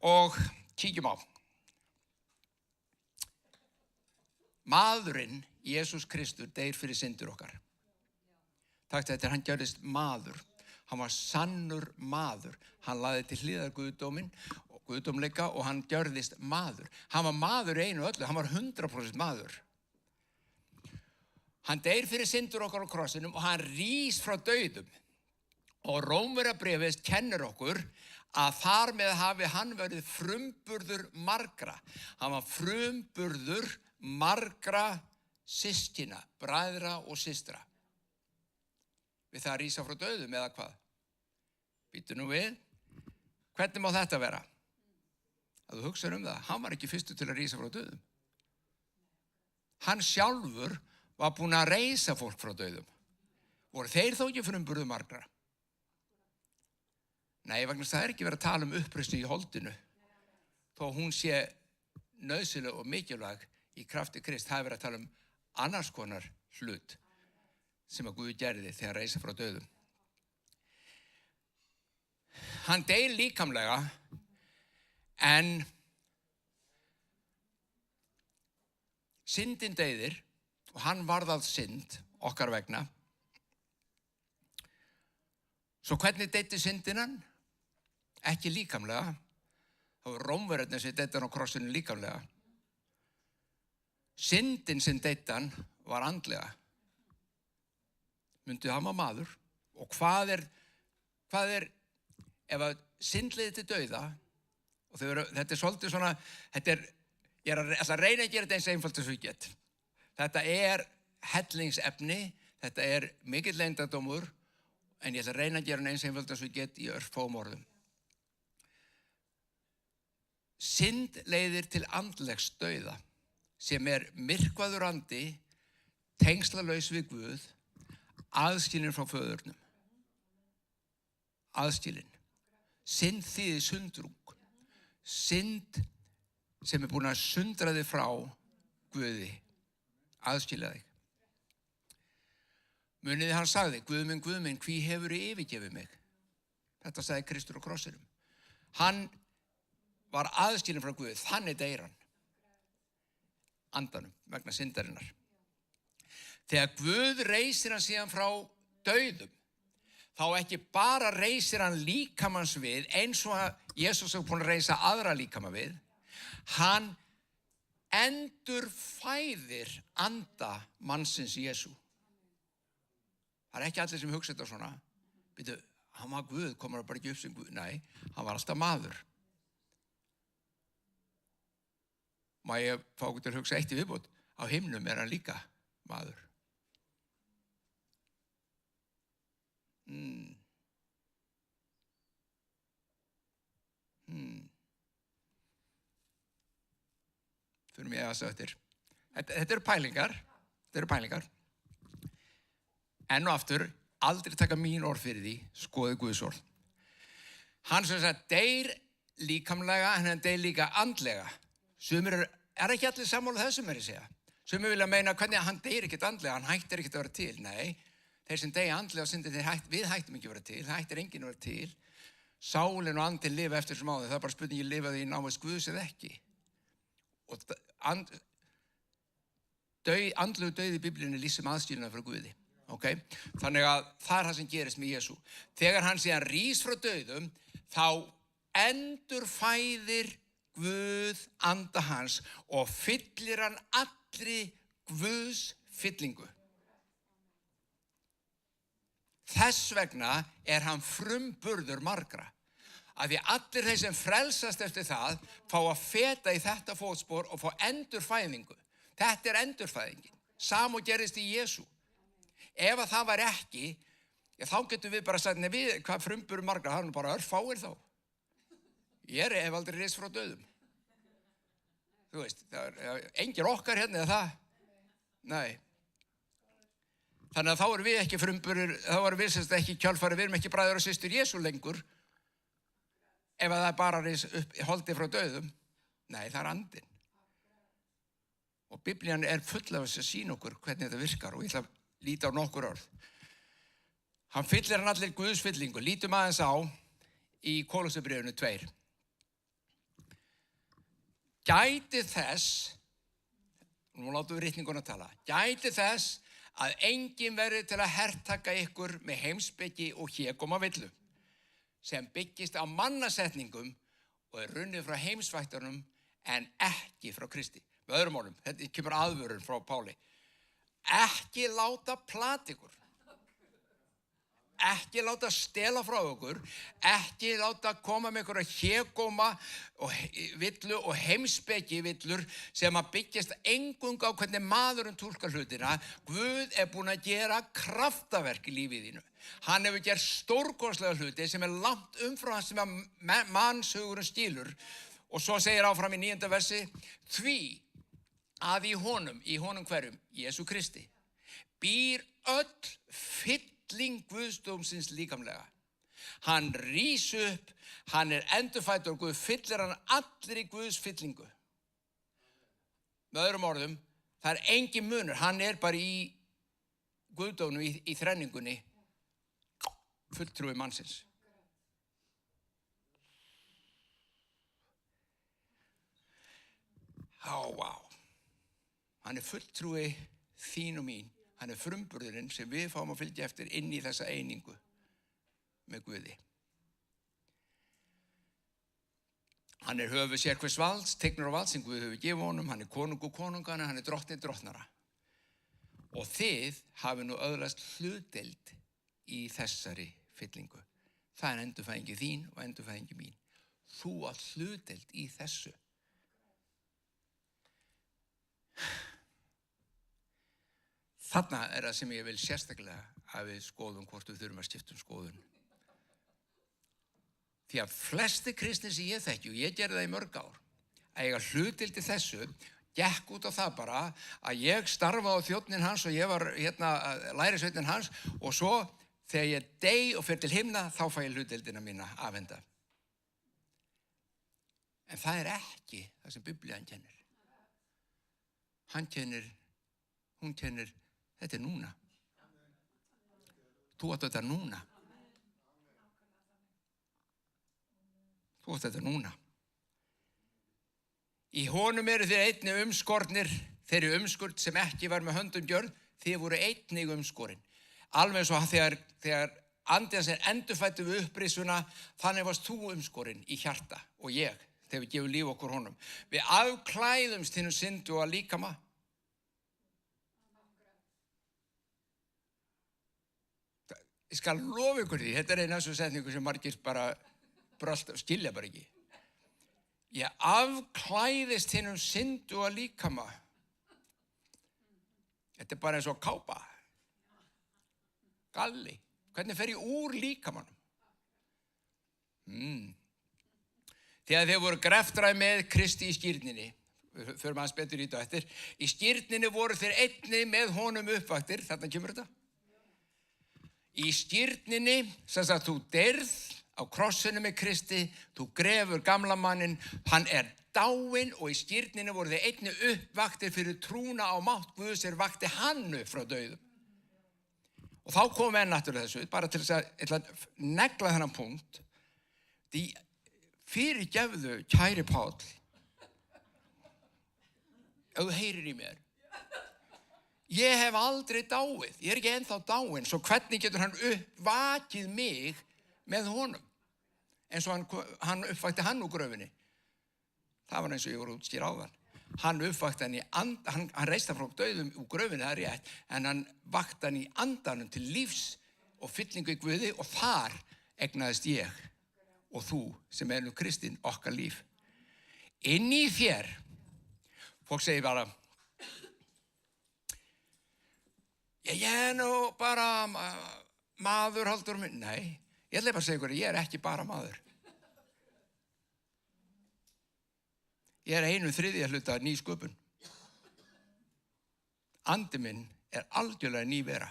Og kíkjum á. Maðurinn, Jesús Kristur, deyr fyrir syndir okkar. Takk til þetta, hann gjörðist maður. Hann var sannur maður. Hann lagði til hliðar guðdómleika og hann gjörðist maður. Hann var maður í einu öllu, hann var 100% maður. Hann deyr fyrir syndir okkar á krossinum og hann rís frá dauðum. Og Rómverjabréfið kennir okkur að þar með hafi hann verið frumburður margra. Hann var frumburður margra systkina, bræðra og systra. Við það að rísa frá dauðum eða hvað? Býtu nú við. Hvernig má þetta vera? Að þú hugsar það, hann var ekki fyrstu til að rísa frá dauðum. Hann sjálfur var búinn að reisa fólk frá dauðum. Voru þeir þó ekki frumburður margra? Nei, vegna það ekki verið að tala uppreisn í holdinu. Þó hún sé nauðsynleg og mikilvæg í krafti Krist, það verið að tala annars konar hlut sem að Guð gerði þegar reisa frá dauðum. Hann deyr líkamlega, en syndin deyðir og hann varð að synd okkar vegna. Svo hvernig deytti syndinan? Ekki líkamlega. Það var Rómverjarnir sem deytti hann á krossinu líkamlega. Syndin sem deytti hann var andlega. Myndið hann var maður. Og hvað er ef að synd leiðir til dauða, og þetta svolítið svona, ég ætla að reyna að gera þetta eins einfalt sem ég get. Þetta hellingsefni, þetta mikill leyndardómur, en ég ætla að reyna að gera hann eins einföld eins og ég get í örfáum orðum. Synd leiðir til andlegs dauða, sem myrkvaður andi, tengslalaus við Guð, aðskilinn frá föðurnum. Aðskilinn. Synd þýðir sundrung. Synd sem búin að sundra þig frá Guði. Aðskilja þig. Muniði hann sagði, Guð minn, hví hefurðu yfirgefið mig? Þetta sagði Kristur á krossinum. Hann var aðskilinn frá Guði, þannig deyr hann. Andanum, vegna syndarinnar. Þegar Guð reisir hann síðan frá dauðum, þá ekki bara reisir hann líkamans við, eins og að Jesús hefur búin að reisa aðra líkama við, hann endurfæðir anda mannsins Jesú. Það ekki allir sem hugsa þetta svona, byrju, hann var Guð, komur hann bara ekki upp sem Guð? Nei, hann var alltaf maður. Má ég fá okkur til að hugsa eitt í viðbót, á himnum hann líka maður. Fyrir mig að segja eftir. Þetta eru pælingar. Enn og aftur, aldrei taka mín orð fyrir því, skoði Guðs orð. Hann sem sagt, deyr líkamlega, en hann deyr líka andlega. Sumir ekki allir sammála þessum ég segja. Sumir vilja meina hvernig hann deyr ekkert andlega, hann hættir ekkert að vera til. Nei, þeir sem deyja andlega syndi, við hættum ekki að vera til, það hættir enginn að vera til. Sálin og andin lifa eftir sem áður, það bara spurningi lifaði í návist Guðs eða ekki. Og andlegu dauði í Biblíunni lýsir aðskilnaði frá Guði. Okay? Þannig að það það sem gerist með Jesú. Þegar hann síðan rís frá dauðum, þá endurfæðir Guð anda hans og fyllir hann allri Guðs fyllingu. Þess vegna hann frumburður margra. Að því allir þeir sem frelsast eftir það fá að feta í þetta fótspor og fá endurfæðingu. Þetta endurfæðingin. Sama gerist í Jesú. Ef að það var ekki, þá getum við bara sagt, nei við, hvað frumburður margra, það bara örfáir þá. Ég hef aldrei reist frá dauðum. Þú veist, það engir okkar hérna eða það. Nei. Þannig að þá við ekki frumburður, þá við semst ekki kjölfari, við ekki bræður og systur Jesú lengur. Ef að það bara reis upp holdi frá dauðum. Nei, það andinn. Og Biblían full af þess að sýna okkur hvernig þetta virkar og ég ætla að líta á nokkur orð. Hann fyllir hann allir Guðs fyllingu. Lítum aðeins á í Kólossabréfinu 2. Gæti þess, nú látum við ritninguna tala, gæti þess að enginn verði til að hertaka ykkur með heimspeki og hégóma villu, sem byggist á mannasetningum og runnið frá heimsvættunum en ekki frá Kristi. Með öðrum orðum, þetta kemur aðvörun frá Páli. Ekki láta plata ykkur. Ekki láta stela frá ykkur. Ekki láta koma með ykkur að hégóma og villu og heimspeki villur sem að byggjast eingöngu á hvernig maðurinn túlkar hlutina. Guð búinn að gera kraftaverk í lífið þínu. Hann hefur gert stórkostlega hluti sem langt umfram það sem að mannshugurinn skilur. Og svo segir áfram í 9. versi, því að í honum hverjum, Jesú Kristi, býr öll fylling Guðsdómsins líkamlega. Hann rís upp, hann endurfæddur og Guð fyllir hann allir í Guðs fyllingu. Með öðrum orðum, það engin munur, hann bara í Guðdómnum í þrenningunni, fulltrúi mannsins. Vá. Hann fulltrúi þín og mín. Hann frumburðurinn sem við fáum að fylgja eftir inn í þessa einingu með Guði. Hann höfuð sérhvers valds, tegnur og valds sem Guð hefur gefið honum. Hann konungur konungana, hann drottni drottnara. Og þið hafi nú öðlast hlutdeild í þessari fyllingu. Það endurfæðingi þín og endurfæðingi mín. Þú átt hlutdeild í þessu. Þarna það sem ég vil sérstaklega að við skoðum hvort við þurfum að skipta skoðun. Því að flesti kristnir sem ég þekki, og ég gerði það í mörg ár, að eiga hlutdeild í þessu, gekk út á það bara að ég starfaði á þjónninn hans og ég var lærisveinninn hans og svo þegar ég dey og fer til himna þá fæ ég hlutdeildina mína afhenda. En það ekki það sem Biblían kennir. Hún kennir, þetta núna. Þú átt þetta núna. Þú átt þetta núna. Í honum eru þið einnig umskornir, þeirri umskurð sem ekki var með höndum gjörð, þið voru einnig umskorin. Alveg svo þegar andinn sem endurfæddu við upprisuna, þannig varst þú umskorin í hjarta og ég, þegar við gefum líf okkur honum. Við afklæðumst hinum syndu og líkama. Ég skal lofa ykkur því, þetta eina af þessum setningu sem margir bara skilja bara ekki. Ég afklæðist hinum syndu og líkama. Þetta bara eins og kápa. Galli. Hvernig fer ég úr líkamanum? Þegar þeir voru greftraði með Kristi í skírninni, við förum aðeins betur í þetta eftir, í skírninni voru þeir einnig með honum uppvaktir, þarna kemur þetta. Í skírninni, sem sagt þú deyrð á krossinu með Kristi, þú grefur gamla manninn, hann dáinn og í skírninni voru þeir einnig uppvaktir fyrir trúna á mátt Guðs vakti hann upp frá dauðum. Og þá komum við náttúrulega þessu, bara til þess að negla þennan punkt. Því fyrirgefðu, kæri Páll, ef þú heyrir í mér. Ég hef aldrei dáið, ég ekki ennþá dáinn, svo hvernig getur hann uppvakið mig með honum? Eins og hann uppvakti hann úr gröfinni. Það var eins og ég voru útskýr áðan. Hann uppvakti hann hann reist hann frá dauðum úr gröfinni, það rétt, en hann vakti hann í andanum til lífs og fyllingu í Guði og þar egnaðist ég og þú sem nú kristinn okkar líf. Inn í þér, fólk segir bara, ég nú bara maður Halldór minn. Nei, ég ætla bara að segja ykkur, ég ekki bara maður. Ég 1/3 hluta ný sköpun. Andi minn algjörlega ný vera.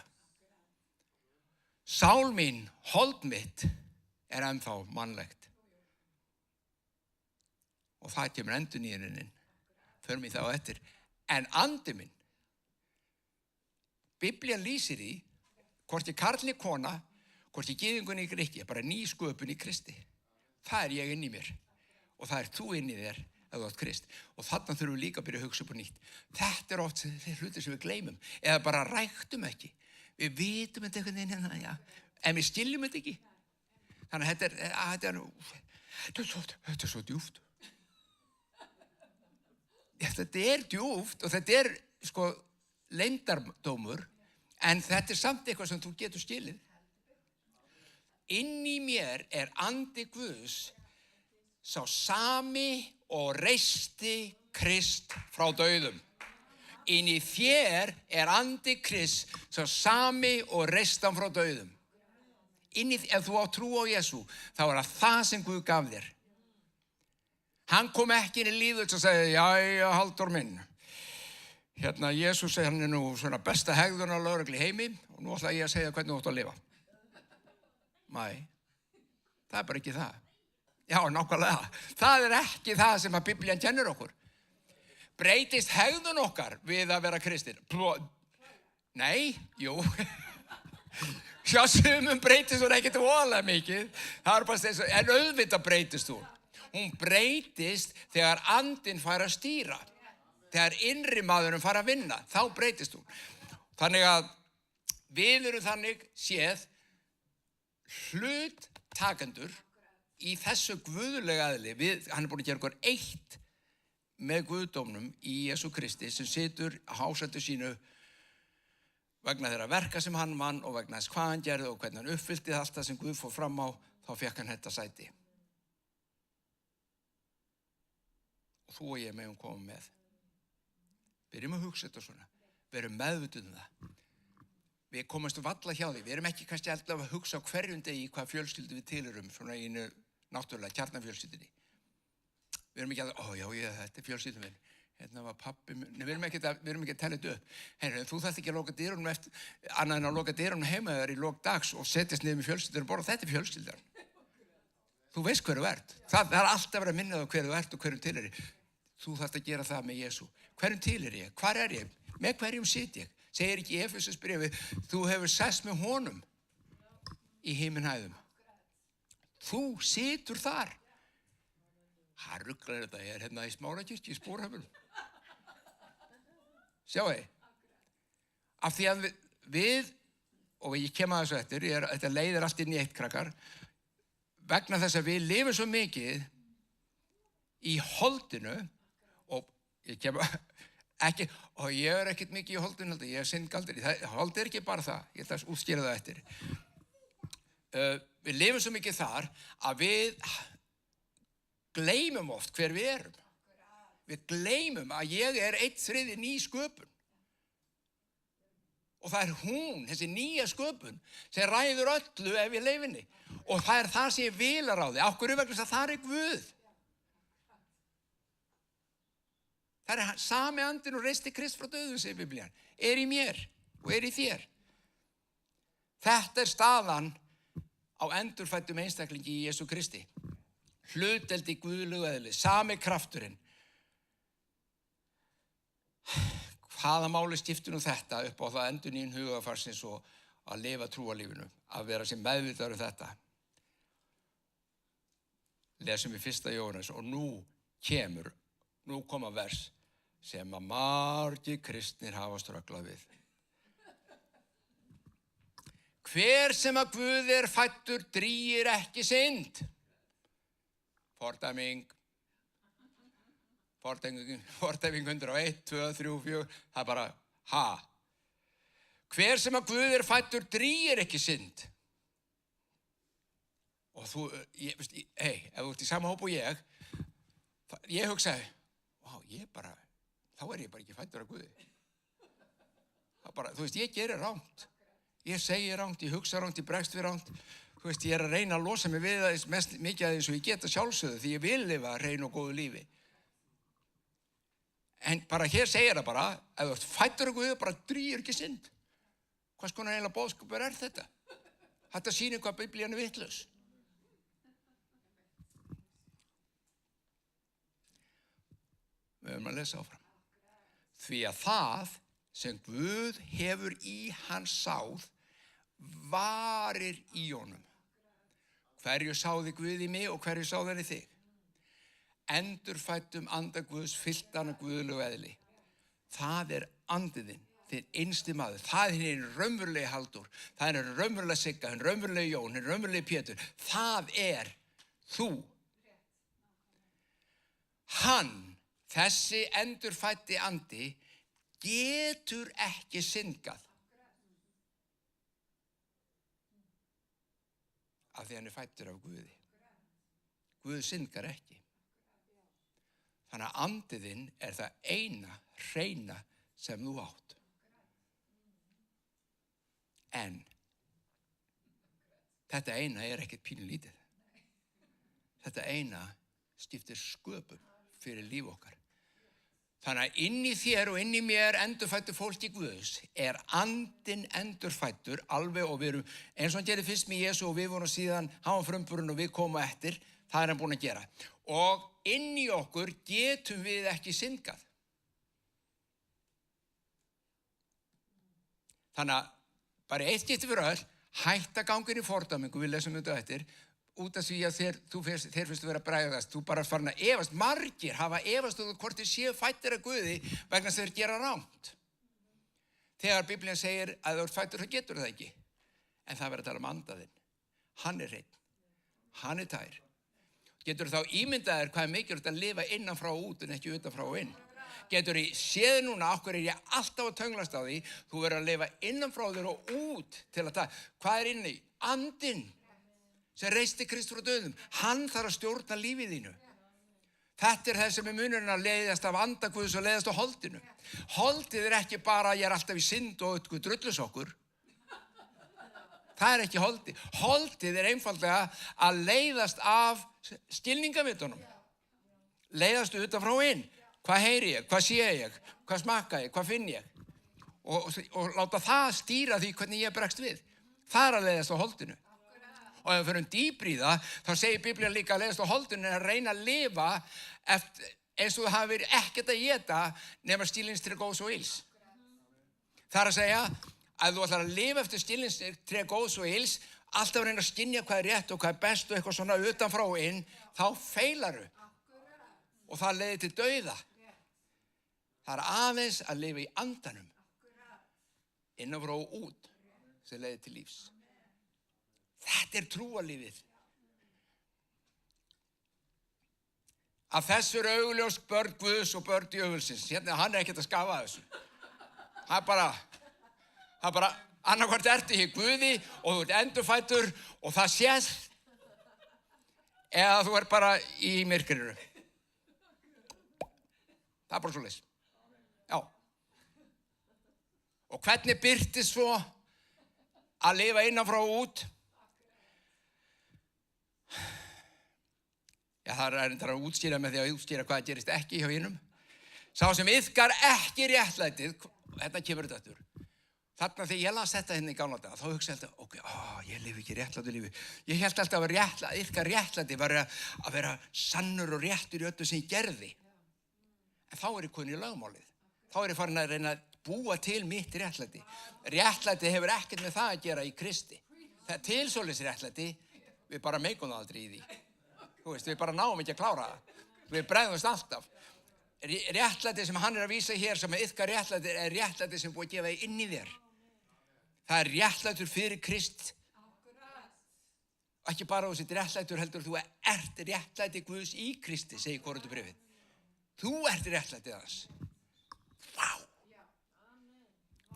Sál mín, hold mitt ennþá mannlegt. Og það kemur endurnýjunin. Förum í þá eftir. En andi minn, Biblían lýsir í hvort ég karli kona, hvort ég gyðingunni í Grikki, bara ný sköpun í Kristi. Það ég inn í mér og það þú inn í þér ef þú átt Krist. Og þarna þurfum við líka að byrja að hugsa upp á nýtt. Þetta oft þeir hlutir sem við gleymum eða bara ræktum ekki. Við vitum þetta einhvern veginn hérna, já, en við skiljum þetta ekki. Þannig að þetta svo djúpt. Þetta djúpt og þetta sko leyndardómur, en þetta samt eitthvað sem þú getur skilið. Inn í mér andi Guðs, sá sami og reisti Krist frá dauðum. Inn í þér andi Krist, sá sami og reisti hann frá dauðum. Ef þú á trú á Jesú, þá það sem Guð gaf þér. Hann kom ekki inn í lífið og sagði, jæja, Halldór minn. Jesús hann nú svona besta hegðun á lögreglu í heimi og nú ætla ég að segja hvernig þú átt að lifa. Nei, það bara ekki það. Já, nákvæmlega. Það ekki það sem að Biblían kennir okkur. Breytist hegðun okkar við að vera kristin? Nei, jú. Sjá, sumum breytist hún ekkert voðalega mikið. Það bara þess að, en auðvitað breytist hún. Hún breytist þegar andinn fær að stýra. Þegar innri maðurinn fara að vinna, þá breytist hún. Þannig að við erum þannig séð hluttakendur í þessu guðlega eðli. Hann búinn að gera okkur eitt með guðdómnum í Jesú Kristi sem situr á hásættu sínu vegna þeirra verka sem hann vann og vegna þess hvað hann gerði og hvernig hann uppfyllti allt það sem Guð fór fram á, þá fékk hann þetta sæti. Og þú og ég megum koma með. Byrjum að hugsa þetta svona. Verum meðvituð það. við komumst valla hjá því. Við erum ekki kannski alltaf að hugsa á hverjum degi hvað fjölskyldu við tilurum, svona í náttúrulega kjarnafjölskyldunni. Við erum ekki að, þetta fjölskyldum minn. Hérna var pappi, við erum ekki að tella þetta upp. Heyrðu, þú þarft ekki að loka dyrunum annað en að loka dyrunum heima þar í lok dags og setjast niður með fjölskyldur og borða, þetta fjölskyldan. Þú veist hver þú ert. Það er alltaf verið að minna það hver þú ert og hverjum tilheyrir. Þú þarft að gera það með Jesú. Hverjum tilheyrir ég? Hvar er ég? Með hverjum sit ég? Segir ekki í Efesusbréfi, þú hefur sest með honum í himinhæðum. Þú situr þar. Það rugglar þetta, ég er hérna í Smáragirkju í Spórhöfnum. Sjáu þið. Af því að við, og ég kem að þessu eftir, þetta leiðir allt inn í eitt krakkar, vegna þess að við lifum svo mikið í holdinu, og ég kem ekki, og ég er ekkert mikið í holdinu, ég er syndgaldur, hold er ekki bara það, ég ætla að útskýra það eftir. Við lifum svo mikið þar að við gleymum oft hver við erum. Við gleymum að ég er 1/3 ný sköpun. Og það er hún, þessi nýja sköpun, sem ræður öllu ef ég leyfi henni. Og það er það sem ég vil að ráði. Af hverju vegna þess að það er Guð. Það er sami andinn og reisti Krist frá dauðum, segir Biblían. Er í mér og er í þér. Þetta er staðan á endurfæddum einstaklingi í Jesú Kristi. Hlutdeild í guðlegu eðli, sami krafturinn. Hvaða máli skiptir nú þetta upp á það endurnýjun hugarfarsins og að lifa trúarlífinu, að vera sem meðvitaður þetta. Lesum við 1. Jóhannes og nú koma vers sem að margir kristnir hafa strögglað við. Hver sem að Guð er fæddur drýgir ekki synd. Fordæming 101, 2, 3, 4, það er bara Hver sem að Guð er fæddur drýgir ekki synd. Og þú, ef þú ert í sama hóp og ég hugsaði, þá er ég bara ekki fæddur af Guði. Þú veist, ég gerir rangt. Ég segi rangt, ég hugsa rangt, ég bregst við rangt. Þú veist, ég er að reyna að losa mig við það mest mikið að eins og ég geta sjálfsögðu því ég vil lifa hreinu og góðu lífi. En bara hér segir það bara, ef þú ert fæddur af Guði, bara drýgir ekki synd. Hvers konar eiginlega boðskapur er þetta? Þetta sýnir hvað Biblían er vitlaus. Við höfum að lesa áfram. Því að það sem Guð hefur í hans sáð varir í honum. Hverju sáði Guð í mig og hverju sáði hann í þig? Endurfæddum anda Guðs fylltan af guðlegu eðli. Það er andiðinn, þinn innsti maður. Það er hinn raunverulegi Halldór. Það er hinn raunverulega Sigga, hinn raunverulegi Jón, hinn raunverulegi Pétur. Það er þú. Hann, þessi endurfæddi andi, getur ekki syndgað. Af því hann er fæddur af Guði. Guð syndgar ekki. Þannig að andiðinn er það eina hreina sem þú átt. En þetta eina er ekkert pínulítið. Þetta eina skiptir sköpum fyrir líf okkar. Þannig að inn í þér og inn í mér endurfættur fólki Guðs er andinn endurfættur alveg og við erum eins og hann gerði fyrst með Jesú og við vorum síðan, hann var frumburinn og við komum eftir, það er hann búinn að gera. Og inn í okkur getum við ekki syndgað. Þannig að bara eitt skipti fyrir öll, hætta gangin í fordæmingu, við lesum þetta eftir, út af því að þér finnst vera að bregðast, þú bara farin að efast, margir hafa efast hvort þeir séu fæddir af Guði vegna þess að þeir gera rangt. Þegar Biblían segir að þú ert fæddur, þá getur það ekki. En það verður að tala andaðinn. Hann er hreinn, hann er tær. Getur þá ímyndaðir hvað er mikilvægt að lifa innan frá og út en ekki utan frá og inn. Getur séð núna, okkur er ég alltaf að tönglast á því, þú verður að lifa innan frá þér og út til að það. Hvað er inni? Andinn. Sem reisti Krist frá dauðum, hann þarf að stjórna lífið þínu. Þetta er það sem er munurinn að leiðast af anda Guðs og leiðast á holdinu. Holdið er ekki bara að ég er alltaf í synd og eitthvað drullusokkur. Það ekki holdið. Holdið einfaldlega að leiðast af skilningavitunum. Leiðast utan frá inn. Hvað heyri ég? Hvað sé ég? Hvað smakka ég? Hvað finn ég? Og láta það stýra því hvernig ég bregst við. Það að leiðast á holdinu. Og ef við förum dýpri í það, þá segir Biblían líka að leiðast á holdinu að reyna að lifa eins og það hafi verið ekkert að éta nema skilningstré góðs og ills. Það að segja að þú ætlar að lifa eftir skilningstré góðs og ills, alltaf reyna að skynja hvað rétt og hvað best og eitthvað svona utan frá inn, þá feilaru. Og það leiðir til dauða. Það aðeins að lifa í andanum. Innan frá og út sem leiðir til lífs. Þetta trúarlífið. Að þessu augljós börn Guðs og börn djöfulsins. Hérna, hann ekkert að skafa þessu. Það bara annarkvort ertu í Guði og þú ert endurfæddur og það sést, eða þú ert bara í myrkrinu. Það bara svoleiðis. Já. Og hvernig birtist svo að lifa innan frá og út? Já, það er að útskýra með því að útskýra hvað gerist ekki hjá hinum. Sá sem iðkar ekki réttlætið, þetta kemur þetta aftur. Þarna þegar ég las þetta hérna í gamla daga, þá hugsaði ég alltaf, ég lifi ekki réttlætu lífi. Ég hélt alltaf að iðka réttlæti var að vera sannur og réttur í öllu sem ég gerði. En þá ég komin í lögmálið. Þá ég farin að reyna að búa til mitt réttlæti. Réttlæti hefur ekkert með það að gera í Kristi. Það til svoleiðis réttlæti, við bara meikum það aldrei í því. Þú veist, við bara náum ekki að klára það. Við bregðumst alltaf. Réttlæti sem hann að vísa hér, sem iðkar réttlæti, réttlæti sem búið að gefa inn í þér. Það réttlætur fyrir Krist. Ekki bara þú sitt réttlætur heldur, þú ert réttlæti Guðs í Kristi, segir Korinthubréfið. Þú ert réttlætið hans. Vá!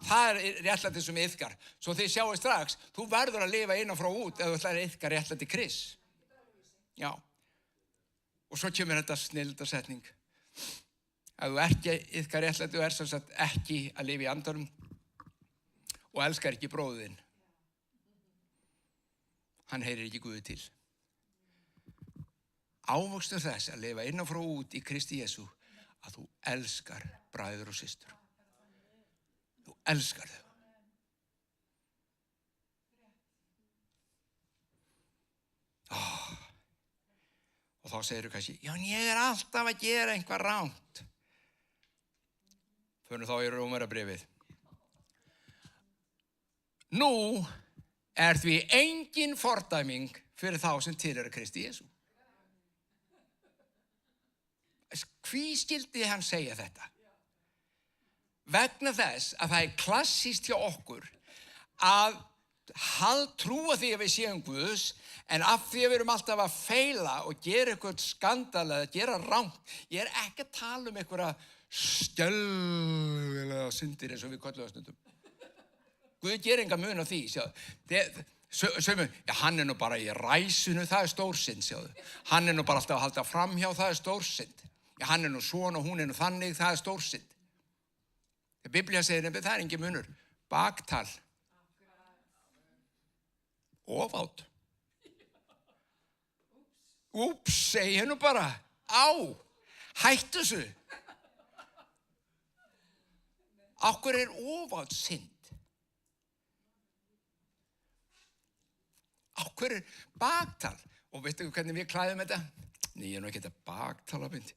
Það réttlætið sem iðkar. Svo þið sjáu strax, þú verður að lifa innan frá út ef þú ætlar að iðka réttlæti Krist. Já. Og svo kemur þetta snilda setning. Ef þú ekki iðkar réttlæti, þú sem sagt ekki að lifa í andanum og elskar ekki bróðin. Hann heyrir ekki Guði til. Ávöxtur þess að lifa innan frá út í Kristi Jesú að þú elskar bræður og systur. Þú elskar þau. Og þá segir þú kannski, já, en ég alltaf að gera eitthvað rangt. Förum þá í Rómarbréfið. Nú því engin fordæming fyrir þá sem tilheyra Kristi Jesú. Hví skildi hann segja þetta? Vegna þess að það klassískt hjá okkur að trúa því að við séum Guðs, en af því að við erum alltaf að feila og gera eitthvað skandal eða gera rangt. Ég ekki að tala um einhverja skelfilega syndir eins og við köllum það stundum. Guð gerir enga mun á því. Sömum, já, hann nú bara í ræsunu, það stórsynd, sjáðu. Hann nú bara alltaf að halda framhjá, það stórsynd. Já, hann nú svona og hún nú þannig, það stórsynd. Biblía segir, það engin munur. Baktal. Ofát. Úps, segi hennu bara. Á, hættu þessu. Akkur ofát synd? Akkur baktal? Og veistu hvernig við klæðum þetta? Nei, ég ekki þetta baktalabindi.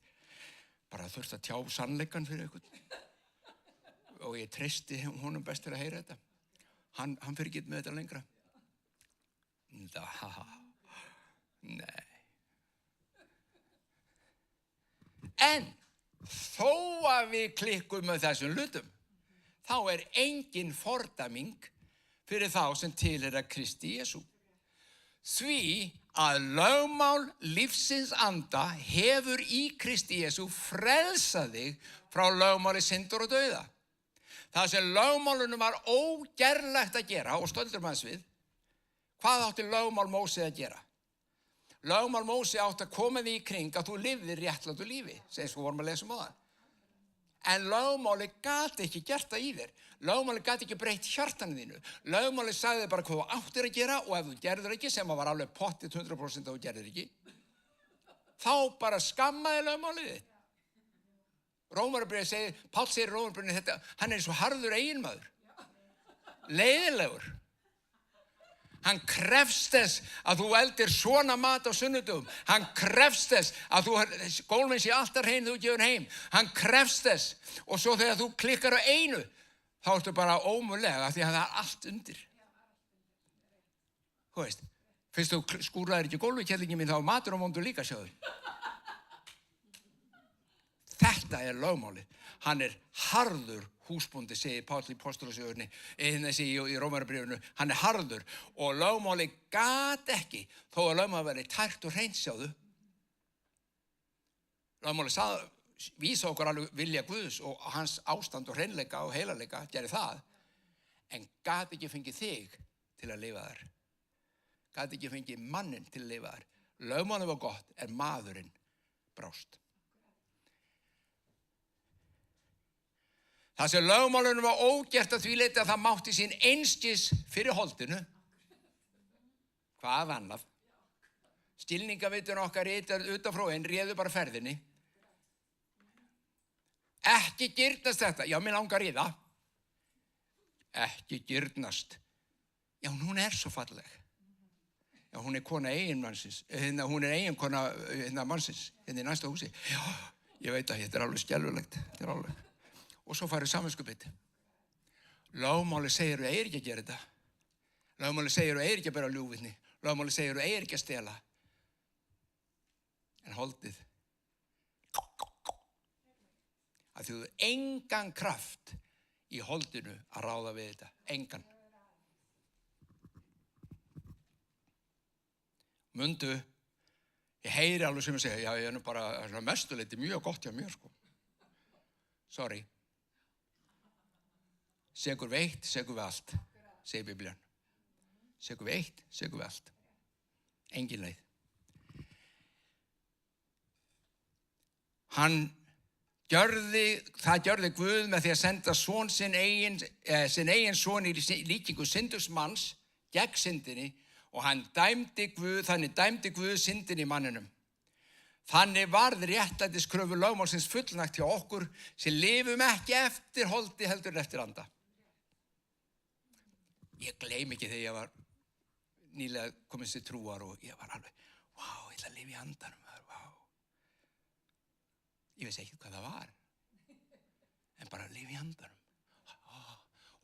Bara þurft að tjá sannleikann fyrir einhvern. Og ég treysti honum best til að heyra þetta. Hann fyrir ekki með þetta lengra. Nei. En þó að við klikkum með þessum hlutum, þá engin fordæming fyrir þá sem tilheyra Kristi Jesú. Því að lögmál lífsins anda hefur í Kristi Jesú frelsað þig frá lögmáli syndar og dauða. Það sem lögmálunum var ógerlegt að gera, og stöldur maður við, hvað átti lögmál Móse að gera? Lögmál Móse átti að koma því í kring að þú lifðir réttlátu lífi, sem við vorum að lesa um áðan. En lögmáli gat ekki gert það í þér. Lögmáli gat ekki breytt hjartanu þínu. Lögmáli sagði þér bara hvað þú áttir að gera og ef þú gerðir ekki, sem var alveg pottið 100% að þú gerðir ekki, þá bara skammaði lögmálið þitt. Rómarbréfið segir, Páll segir í Rómarbréfinu þetta, hann er eins og harður eiginmaður. Leiðilegur. Hann krefst þess að þú eldir svona mat á sunnudögum. Hann krefst þess að þú gólfin sé alltaf hrein þegar þú gefur heim. Hann krefst þess og svo þegar þú klikkar á einu þá ertu bara ómögulega því að það er allt undir. Þú veist, fyrst þú skúraðir ekki gólfið, kellingin mín, þá er matur og vondur líka, sjáðu. Þetta er lögmálið. Hann er harður húsbóndi, segir Páll í Postulasögunni, í Rómarbréfinu, hann er harður og lögmálið gat ekki, þó að lögmálið verið tært og hreint, sjáðu. Lögmálið vísa okkur alveg vilja Guðs og hans ástand og hreinleika og heilarleika, gerði það, en gat ekki fengið þig til að lifa þar. Gat ekki fengið manninn til að lifa þar. Lögmálið var gott, en maðurinn brást. Það sem lögmálunum var ógert að því leyti að það mátti sín einskis fyrir holdinu. Hvað annað? Skilningaviturinn okkar utan frá einn réðu bara ferðinni. Ekki girnast þetta. Já, mér langar í það. Ekki girnast. Já, hún er svo falleg. Já, hún er kona eiginmannsins. Hún er eiginkona mannsins. Hérna í næsta húsi. Já, ég veit að þetta er alveg skelfilegt. Þetta er alveg. Og svo farið samvinskupið. Lögmáli segir þú eigir ekki að gera þetta. Lögmáli segir þú eigir ekki að bera ljúgvitni. Lögmáli segir þú eigir ekki að stela. En holdið. Að þú engan kraft í holdinu að ráða við þetta. Engan. Mundu, ég heyri alveg sem að segja, já, ég er nú bara mestuleiti mjög gott hjá mér, sko. Sorry. Segur við eitt, segur við allt, segir Biblían. Segur við eitt, segur við allt. Engin leið. Það gjörði Guð með því að senda sinn eigin son í líkingu syndugs manns gegn syndinni og þannig dæmdi Guð syndinni í manninum. Þannig varð réttlætiskröfu lögmálsins fullnægt hjá okkur sem lifum ekki eftir holdi heldur en eftir anda. Ég gleym ekki þegar ég var nýlega kominn til trúar og ég var alveg, ég ætla að lifa í andanum, Ég veist ekki hvað það var, en bara að lifa í andanum.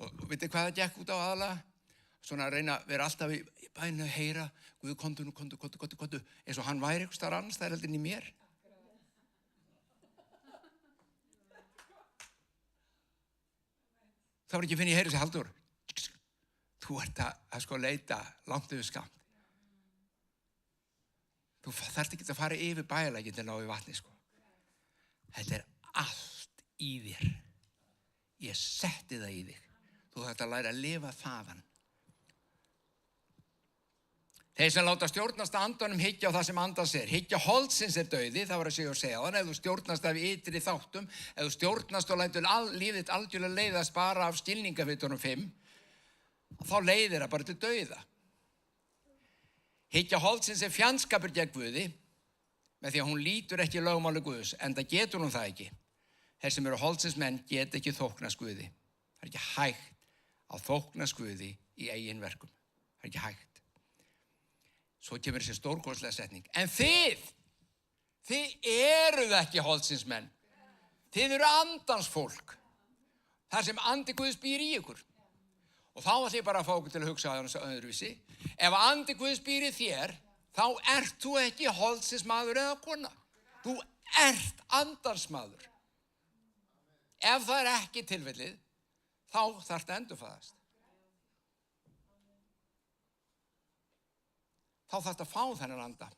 Og veitir hvað það gekk út á aðalega? Svona að reyna að vera alltaf í bænum að heyra, Guð, komdu, eins og hann væri eitthvað staðar annars, það er heldur en í mér. Það var ekki finn ég heyri sig, Halldór. Þú ert að leita langt yfir skamt. Þú þarft ekki að fara yfir bæjarlækinn til að ná í vatni, sko. Þetta er allt í þér. Ég setti það í þig. Þú þarft að læra að lifa þaðan. Þeir sem láta stjórnast af andanum hyggja á það sem andans er. Hyggja holdsins er dauði, það var að segja þannig. Ef þú stjórnast af ytri þáttum, ef þú stjórnast og lætur lífið þitt algjörlega leiðast bara af skilningavitunum 5, þá leiðir það bara til dauða. Hyggja holdsins er fjandskapur gegn Guði, með því að hún lítur ekki lögmáli Guðs, enda getur hún það ekki. Þeir sem eru holdsins menn get ekki þóknast Guði. Það er ekki hægt að þóknast Guði í eigin verkum. Það er ekki hægt. Svo kemur þessi stórkostlega setning. En þið eruð ekki holdsins menn. Þið eru andans fólk. Þar sem andi Guðs býr í ykkur. Og þá ætlum ég bara að fá okkur til að hugsa aðeins öðruvísi. Ef andi Guðs býr í þér, þá ert þú ekki holdsins maður eða kona. Þú ert andans maður. Ef það er ekki tilfellið, þá þarftu að endurfæðast. Þá þarftu að fá þennan anda.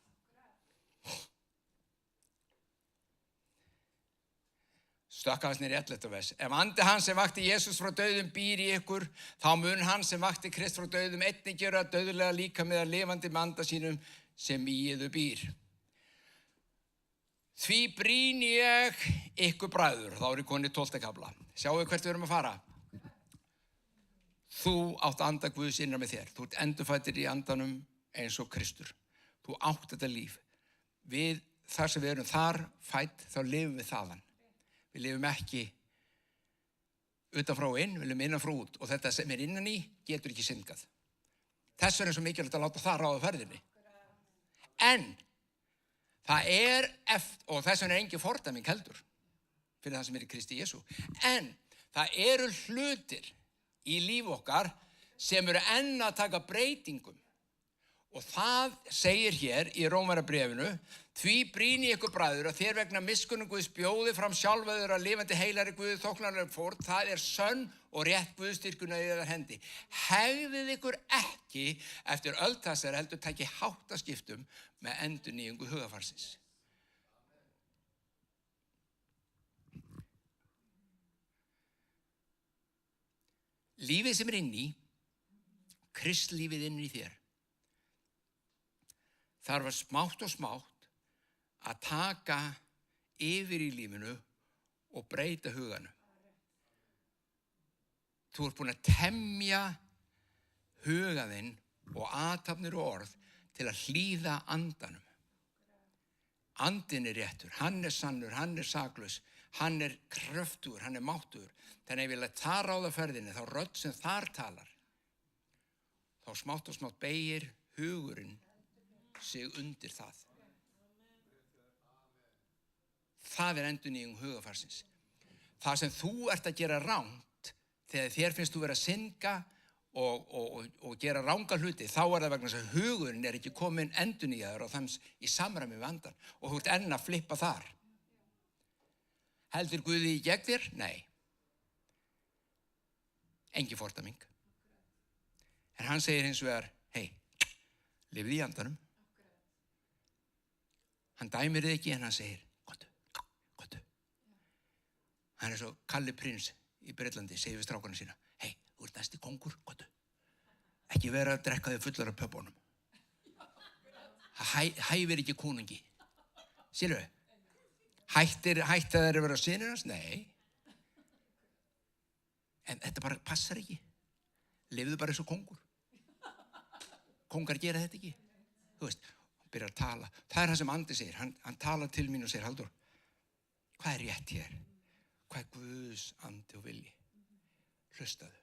Stökkast niður í 11. vers. Ef andi hans sem vakti Jesús frá dauðum býr í ykkur, þá mun hann sem vakti Krist frá dauðum einnig gera dauðlega líka með að lifandi með anda sínum sem í yður býr. Því brýni ég ykkur bræður, þá ég konið 12. kafla. Sjáu hvert við erum að fara. Þú átt anda Guðs innan með þér. Þú ert endurfæddur í andanum eins og Kristur. Þú átt þetta líf. Við, þar sem við erum þar fædd, þá lifum við þaðan. Við lifum ekki utan frá inn, við lifum innan frá út. Og þetta sem innan í getur ekki syndgað. Þess vegna er svo mikilvægt að láta það ráða ferðinni. En það og þess vegna er engin fordæming heldur fyrir það sem í Kristi Jesú. En það eru hlutir í líf okkar sem eru enn að taka breytingum. Og það segir hér í Rómarbréfinu, því brýni ykkur bræður að þér vegna miskunnum Guðs bjóði fram sjálfaður að lifandi heilari Guði þóknanlegri fórn, það er sönn og rétt Guðstyrkuna í yðar hendi. Hegðið ykkur ekki eftir öldhassar heldur taki háttaskiptum með endurnýjungu hugarfarsins. Lífið sem er inn í, Kristlífið inn í þér, þarf að smátt og smátt að taka yfir í lífinu og breyta huganum. Þú ert búin að temja hugaðinn og athafnir og orð til að hlýða andanum. Andinn er réttur, hann er sannur, hann er saklaus, hann er kröftugur, hann er máttugur. Þannig að ég vil að það ráða ferðinni, þá rödd sem þar talar, þá smátt og smátt beygir hugurinn sig undir það. Það er endurnýjung hugarfarsins. Það sem þú ert að gera rangt, þegar þér finnst þú vera að synga og gera ranga hluti, þá er það vegna þess að hugurinn er ekki komin endurnýjaður og þannig í samræmi við andan og þú ert enn að flippa þar. Heldur Guði í gegn þér? Nei. Engin fordæming. En hann segir hins vegar, hei, lifið í andanum. Hann dæmir þig ekki en hann segir, gottu. Hann er svo Kalli prins í Breitlandi, segir við strákana sína, hei, þú ert næsti kóngur, gottu. Ekki vera að drekka þig fullar af pöpunum. Það hæfir ekki konungi. Sérðu? Hætti þeir að vera synir hans? Nei. En þetta bara passar ekki. Lifðu bara eins og kóngur. Kóngar gera þetta ekki. Þú veist, hann byrjar að tala. Það er það sem Andi segir. Hann talar til mín og segir, Halldór, hvað er rétt hér? Hvað er Guðs andi og vilji? Hlustaðu.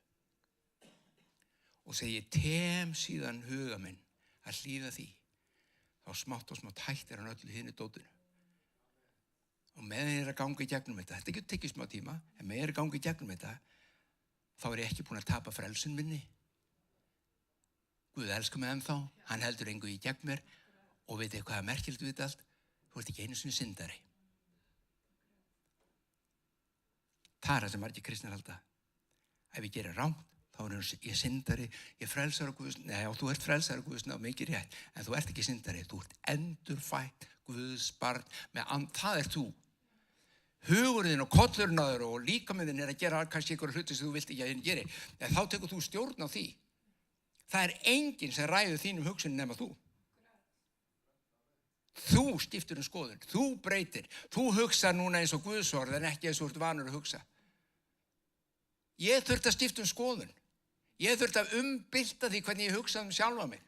Og segi, ég tem síðan huga minn að hlýða því. Þá smátt og smátt hættir hann öllu hinu dótinu. Og með þeir að ganga í gegnum þetta getur tekið smá tíma, en með þeir að ganga í gegnum þetta, þá er ég ekki búin að tapa frelsun minni. Guð elskar mig ennþá, hann heldur engu í gegn mér og veit hvað er merkilegt við þetta allt? Þú ert ekki einu sinni syndari. Það er það sem margir kristnir halda. Ef ég gerir rangt, þá er ég syndari, ég frelsar á Guðs, nei, þú ert frelsar á Guðs, mikið rétt, en þú ert ekki syndari, þú ert endurfætt Guðs barn með það er þú. Hugurinn og kollurinn á þér og líkaminn er að gera kannski einhverja hluti sem þú vilt ekki að hinn geri, en þá tekur þú stjórn á því. Það er enginn sem ræður þínum hugsunum nema þú. Þú skiptir skoðun, þú breytir, þú hugsa núna eins og Guðs orð en ekki eins og þú ert vanur að hugsa. Ég þurfti að skipta skoðun. Ég þurfti að umbylta því hvernig ég hugsaði sjálfa mig.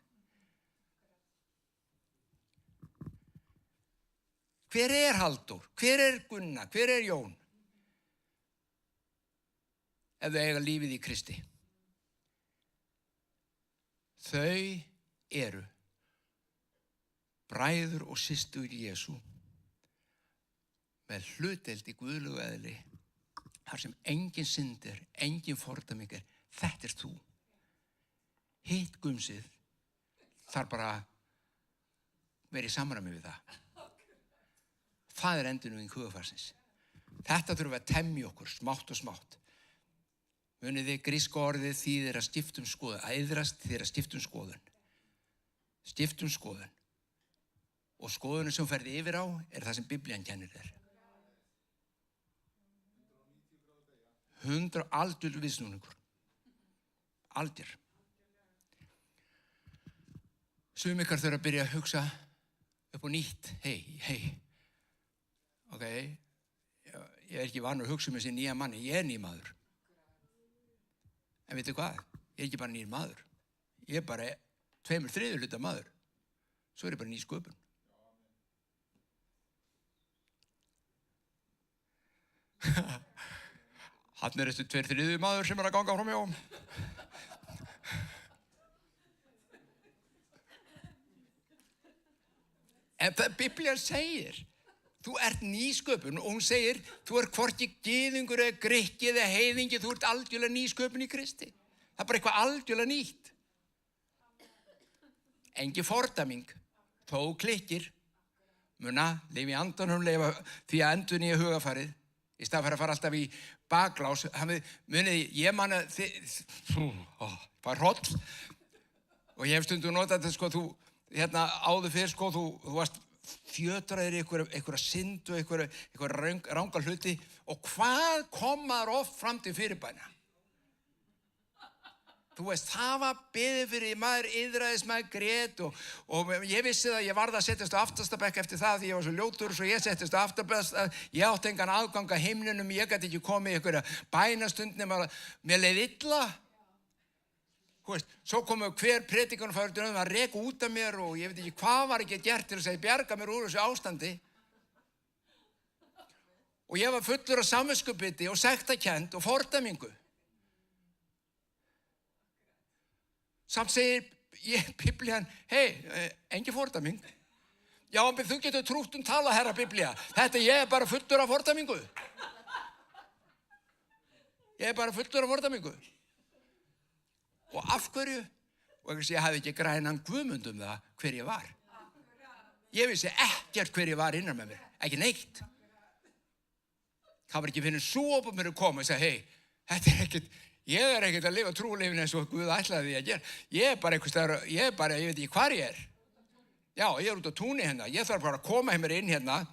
Hver er Halldór? Hver er Gunnar? Hver er Jón? Ef þau eiga lífið í Kristi. Þau eru bræður og systur Jesú með hlutdeild í guðlegu eðli þar sem engin synd er, engin fordæming er. Þetta er þú. Hitt gumsið þarf bara verið í samræmi við það. Það er endurnýjung hugarfarsins. Þetta þurfum við að temja okkur smátt og smátt. Munið þið gríska orðið þýðir að skiptum skoðun, að iðrast þýðir að skiptum skoðun. Skiptum skoðun. Og skoðunum sem ferði yfir á er það sem Biblían kennir þér. 100 aldur viðsnúningur. Aldur. Sum ykkar þurfa að byrja að hugsa upp á nýtt. Hei. ok, ég ekki vanur að hugsa þessi nýja manni, ég nýr maður. En veitu hvað, ég ekki bara nýr maður, ég bara 2/3 hluta maður, svo ég bara ný sköpun. Hann þessi 2/3 maður sem að ganga frá mig En það Biblían segir, þú ert nýsköpun og hún segir, þú ert hvorki gyðingur eða Grikki eða heiðingi, þú ert algjörlega nýsköpun í Kristi. Það bara eitthvað algjörlega nýtt. Engi fordæming, þó klikkir, muna, lifa í andanum, lifa því að endurnýja hugafarið, í stað fyrir að fara alltaf í baklás, munið, ég manna, það er hroll, og ég hef stundum notað þetta, þú, áður fyrir, þú varst fjötraðir í einhverja synd og einhverja ranga hluti og hvað kom maður oft fram til fyrirbæna? Þú veist, það var beðið fyrir maður iðraðist, maður grét og ég vissi það að ég varð að setjast á aftastabekk eftir það því ég var svo ljótur svo ég settist á aftastabekk, ég átti engan aðgang að himninum, ég gæti ekki komið í einhverja bænastund nema mér leið illa. Svo komu hver predikunarfæður að reka út af mér og ég veit ekki hvað var ekki gert til þess að bjarga mér úr þessu ástandi. Og ég var fullur af samviskubiti og sektarkennd og fordæmingu. Samt segir Biblían, engin fordæming. Já, þú getur trútt tala, herra Biblía. Ég bara fullur af fordæmingu. Ég bara fullur af fordæmingu. Og af hverju? Og ég hafði ekki grænan Guðmund það hver ég var. Ég vissi ekkert hver ég var innan með mér, ekki neitt. Það var ekki fyrir svo opið mér að koma og segja, þetta ekkert, ég ekkert að lifa trúlifin eins og Guð ætlaði því að gera. Ég bara einhvers staðar, ég veit ekki hvar ég Já, ég út á túni hérna, ég þarf bara að koma mér inn hérna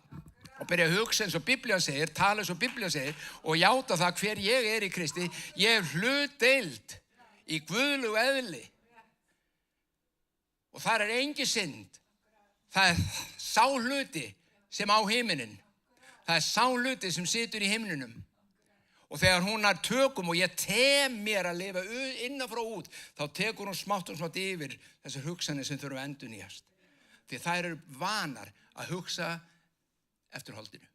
og byrja að hugsa eins og Biblían segir, tala eins og Biblían segir og játa það hver ég í Kristi. Ég hlutdeild í guðlegu eðli og þar engin synd. Það sá hluti sem á himinin. Það sá hluti sem situr í himninum. Og þegar hún tökum og ég mér að lifa innan frá út, þá tekur hún smátt og smátt yfir þessar hugsanir sem þurfa að endurnýjast. Því þær eru vanar að hugsa eftir holdinu.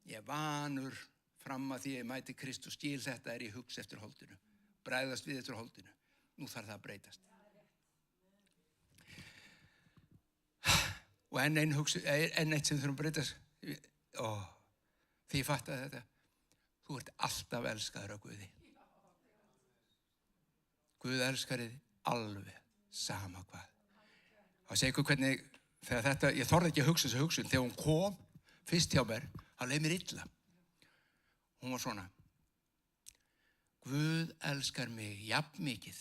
Ég vanur fram að því ég mæti Kristus, skil þetta ég hugsa eftir holdinu, bregðast við eftir holdinu. Nú þarf það að breytast. Og enn eitt sem þurfum að breytast. Því ég fattaði þetta. Þú ert alltaf elskaður af Guði. Guð elskar þig alveg sama hvað. Og segja ykkur hvernig, þegar þetta, ég þorði ekki að hugsa þessu hugsun, þegar hún kom fyrst hjá mér, hann leið mér illa. Hún var svona, Guð elskar mig jafn mikið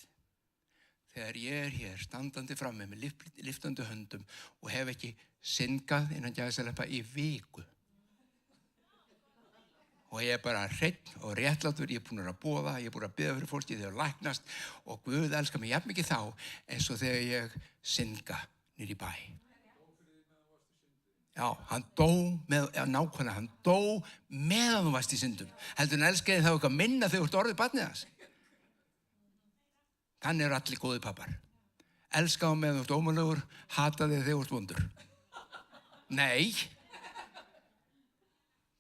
þegar ég hér standandi frammi með lyftandi höndum og hef ekki syndgað innan gæðsaleppa í viku. Og ég bara hreinn og réttlátur, ég búin að boða, ég búin að biðja fyrir fólki þegar læknast og Guð elskar mig jafn mikið þá eins og þegar ég syndga niður í bæ. Já, hann dó nákvæmlega, hann dó meðan þú varst í syndum. Heldur hann elskaði þá eitthvað minna þegar þú ert orðið barnið hans. Þannig eru allir góði pappar. Elska á meðan þú ert ómögulegur, hata þig þegar þú ert vondur. Nei.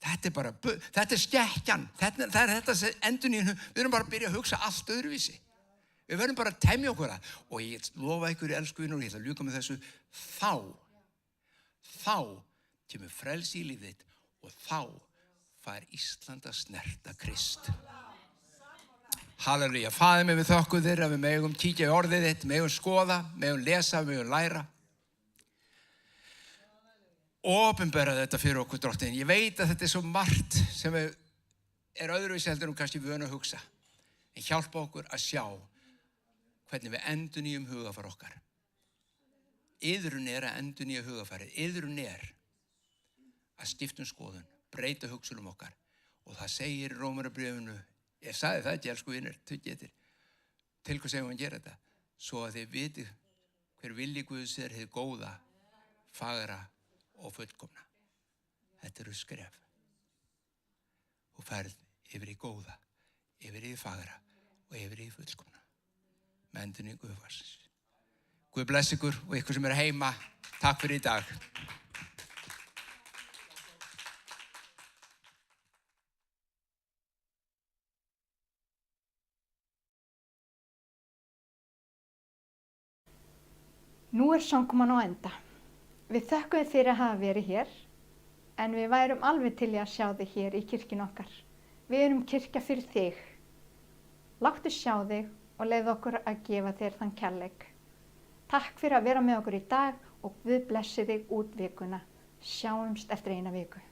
Þetta er skekkjan. Það er þetta endurnýjun. Við erum bara að byrja að hugsa allt öðruvísi. Við verðum bara að temja okkur það. Og ég lofa ykkur í elsku vinur og ég ætla að ljúka með þessu. Þá kemur frelsi í lífið þitt og þá fær Ísland að snerta Krist. Halleluja. Faðir mig við þökkum þér að við megum kíkja í orðið þitt, megum skoða, megum lesa, megum læra. Opinbera þetta fyrir okkur, Drottinn. Ég veit að þetta er svo margt sem er öðruvísi heldur kannski vön að hugsa. En hjálpa okkur að sjá hvernig við endurnýjum hugafar okkar. Iðrun er að endurnýja hugafarið. Iðrun er að skipta skoðun, breyta hugsunum okkar. Og það segir í Rómarbréfinu, ég sagði það ekki, elsku vinir, til hvað segum við að gera þetta? Svo að þið vitið hver vilji Guðs er hið góða, fagra og fullkomna. Þetta eru skref. Þú ferð yfir í góða, yfir í fagra og yfir í fullkomna. Með endurinn Guðfarsins. Guð bless ykkur og ykkur sem eru heima. Takk fyrir í dag. Nú samkoman á enda. Við þökkum þér fyrir að hafa verið hér, en við værum alveg til í að sjá þig hér í kirkjunni okkar. Við erum kirkja fyrir þig. Láttu sjá þig og leyfðu okkur að gefa þér þann kærleik. Takk fyrir að vera með okkur í dag og Guð blessi þig út vikuna. Sjáumst eftir eina viku.